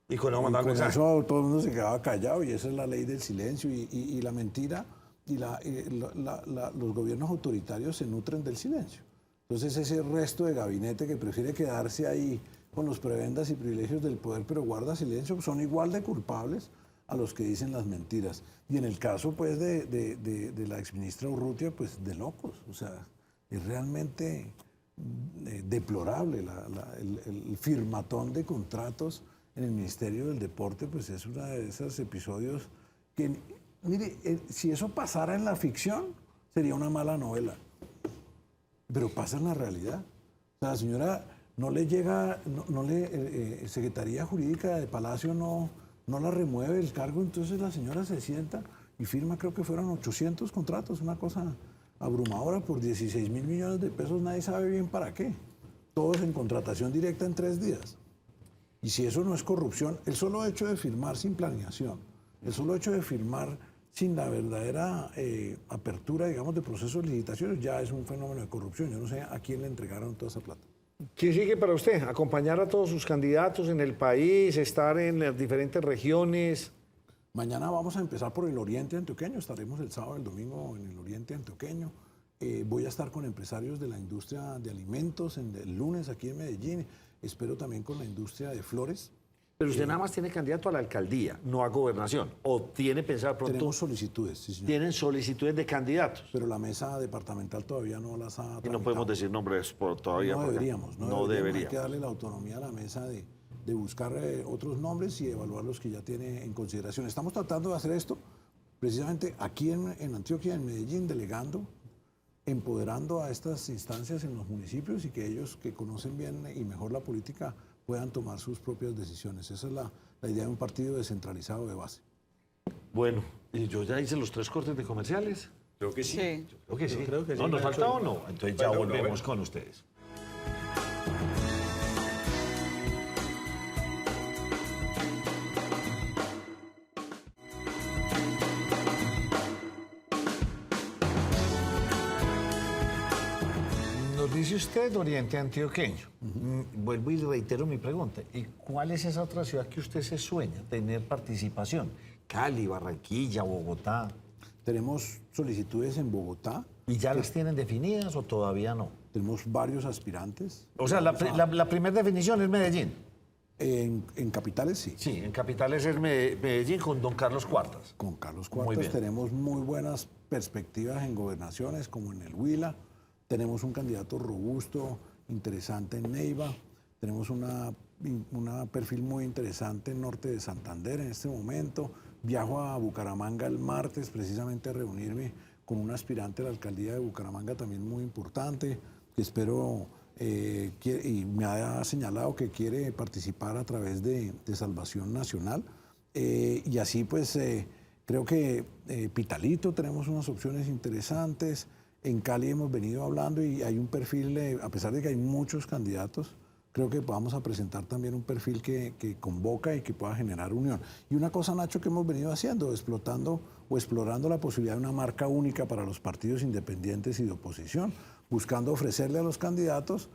Y con eso todo el mundo se quedaba callado y esa es la ley del silencio y la mentira. Y los gobiernos autoritarios se nutren del silencio. Entonces ese resto de gabinete que prefiere quedarse ahí con los prebendas y privilegios del poder pero guarda silencio son igual de culpables a los que dicen las mentiras. Y en el caso, pues, de la exministra Urrutia, pues, de locos. O sea, es realmente deplorable el firmatón de contratos en el Ministerio del Deporte, pues es uno de esos episodios que, mire, si eso pasara en la ficción, sería una mala novela. Pero pasa en la realidad. O sea, la señora no le llega, Secretaría Jurídica de Palacio no la remueve el cargo, entonces la señora se sienta y firma, creo que fueron 800 contratos, una cosa abrumadora por 16.000 millones de pesos, nadie sabe bien para qué. Todos en contratación directa en 3 días. Y si eso no es corrupción, el solo hecho de firmar sin planeación, el solo hecho de firmar sin la verdadera apertura, digamos, de procesos de licitaciones, ya es un fenómeno de corrupción. Yo no sé a quién le entregaron toda esa plata. ¿Qué sigue para usted? ¿Acompañar a todos sus candidatos en el país, estar en las diferentes regiones? Mañana vamos a empezar por el oriente antioqueño, estaremos el sábado y el domingo en el oriente antioqueño. Voy a estar con empresarios de la industria de alimentos el lunes aquí en Medellín, espero también con la industria de flores. Pero usted nada más tiene candidato a la alcaldía, no a gobernación. ¿O tiene pensado pronto? Tenemos solicitudes, sí, señor. Tienen solicitudes de candidatos. Pero la mesa departamental todavía no las ha tramitado. Y no podemos decir nombres todavía. No deberíamos. No deberíamos. Hay que darle la autonomía a la mesa de buscar otros nombres y evaluar los que ya tiene en consideración. Estamos tratando de hacer esto precisamente aquí en Antioquia, en Medellín, delegando, empoderando a estas instancias en los municipios y que ellos que conocen bien y mejor la política puedan tomar sus propias decisiones. Esa es la idea de un partido descentralizado de base. Bueno, ¿y yo ya hice los 3 cortes de comerciales? Creo que sí. Creo que sí. Creo que sí. ¿No nos falta o no? Entonces ya Bueno, volvemos con ustedes. Nos dice usted Oriente Antioqueño. Vuelvo y reitero mi pregunta. ¿Y cuál es esa otra ciudad que usted se sueña tener participación? Cali, Barranquilla, Bogotá. Tenemos solicitudes en Bogotá. ¿Y ya las tienen definidas o todavía no? Tenemos varios aspirantes. O sea, la primera definición es Medellín. En capitales sí. Sí, en capitales es Medellín con don Carlos Cuartas. Con Carlos Muy Cuartas bien. tenemos muy buenas perspectivas en gobernaciones, como en el Huila. Tenemos un candidato robusto, interesante en Neiva. Tenemos un perfil muy interesante en norte de Santander en este momento. Viajo a Bucaramanga el martes precisamente a reunirme con un aspirante a la alcaldía de Bucaramanga también muy importante, que espero, y me ha señalado que quiere participar a través de Salvación Nacional. Y así pues creo que Pitalito tenemos unas opciones interesantes. En Cali hemos venido hablando y hay un perfil, a pesar de que hay muchos candidatos, creo que vamos a presentar también un perfil que convoca y que pueda generar unión. Y una cosa, Nacho, que hemos venido haciendo, explorando la posibilidad de una marca única para los partidos independientes y de oposición, buscando ofrecerle a los candidatos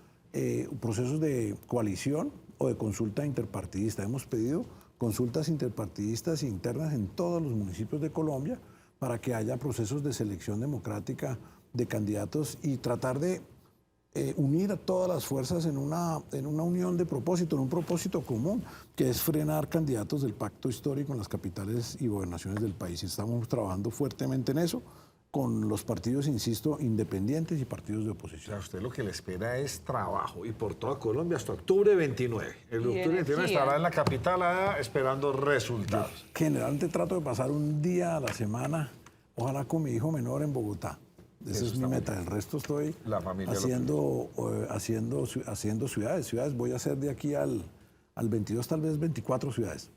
procesos de coalición o de consulta interpartidista. Hemos pedido consultas interpartidistas e internas en todos los municipios de Colombia para que haya procesos de selección democrática de candidatos y tratar de unir a todas las fuerzas en una unión de propósito, en un propósito común, que es frenar candidatos del pacto histórico en las capitales y gobernaciones del país. Y estamos trabajando fuertemente en eso, con los partidos, insisto, independientes y partidos de oposición. A usted lo que le espera es trabajo y por toda Colombia hasta octubre 29. El Y octubre 29 energía. estará en la capital esperando resultados. Generalmente trato de pasar un día a la semana, ojalá con mi hijo menor en Bogotá. Esa es mi meta. El resto estoy La familia haciendo ciudades. Voy a hacer de aquí al 22, tal vez 24 ciudades.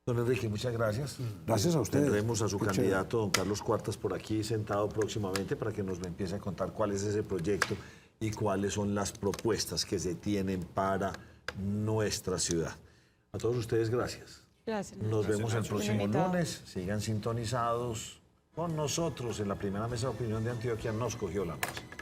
Don Enrique, muchas gracias. Gracias a ustedes. Tendremos a su Qué candidato, don Carlos Cuartas, por aquí sentado próximamente para que nos le empiece a contar cuál es ese proyecto y cuáles son las propuestas que se tienen para nuestra ciudad. A todos ustedes, gracias. Gracias. Nos vemos el próximo Invitado. lunes. Sigan sintonizados con nosotros en la primera mesa de opinión de Antioquia. Nos cogió la música.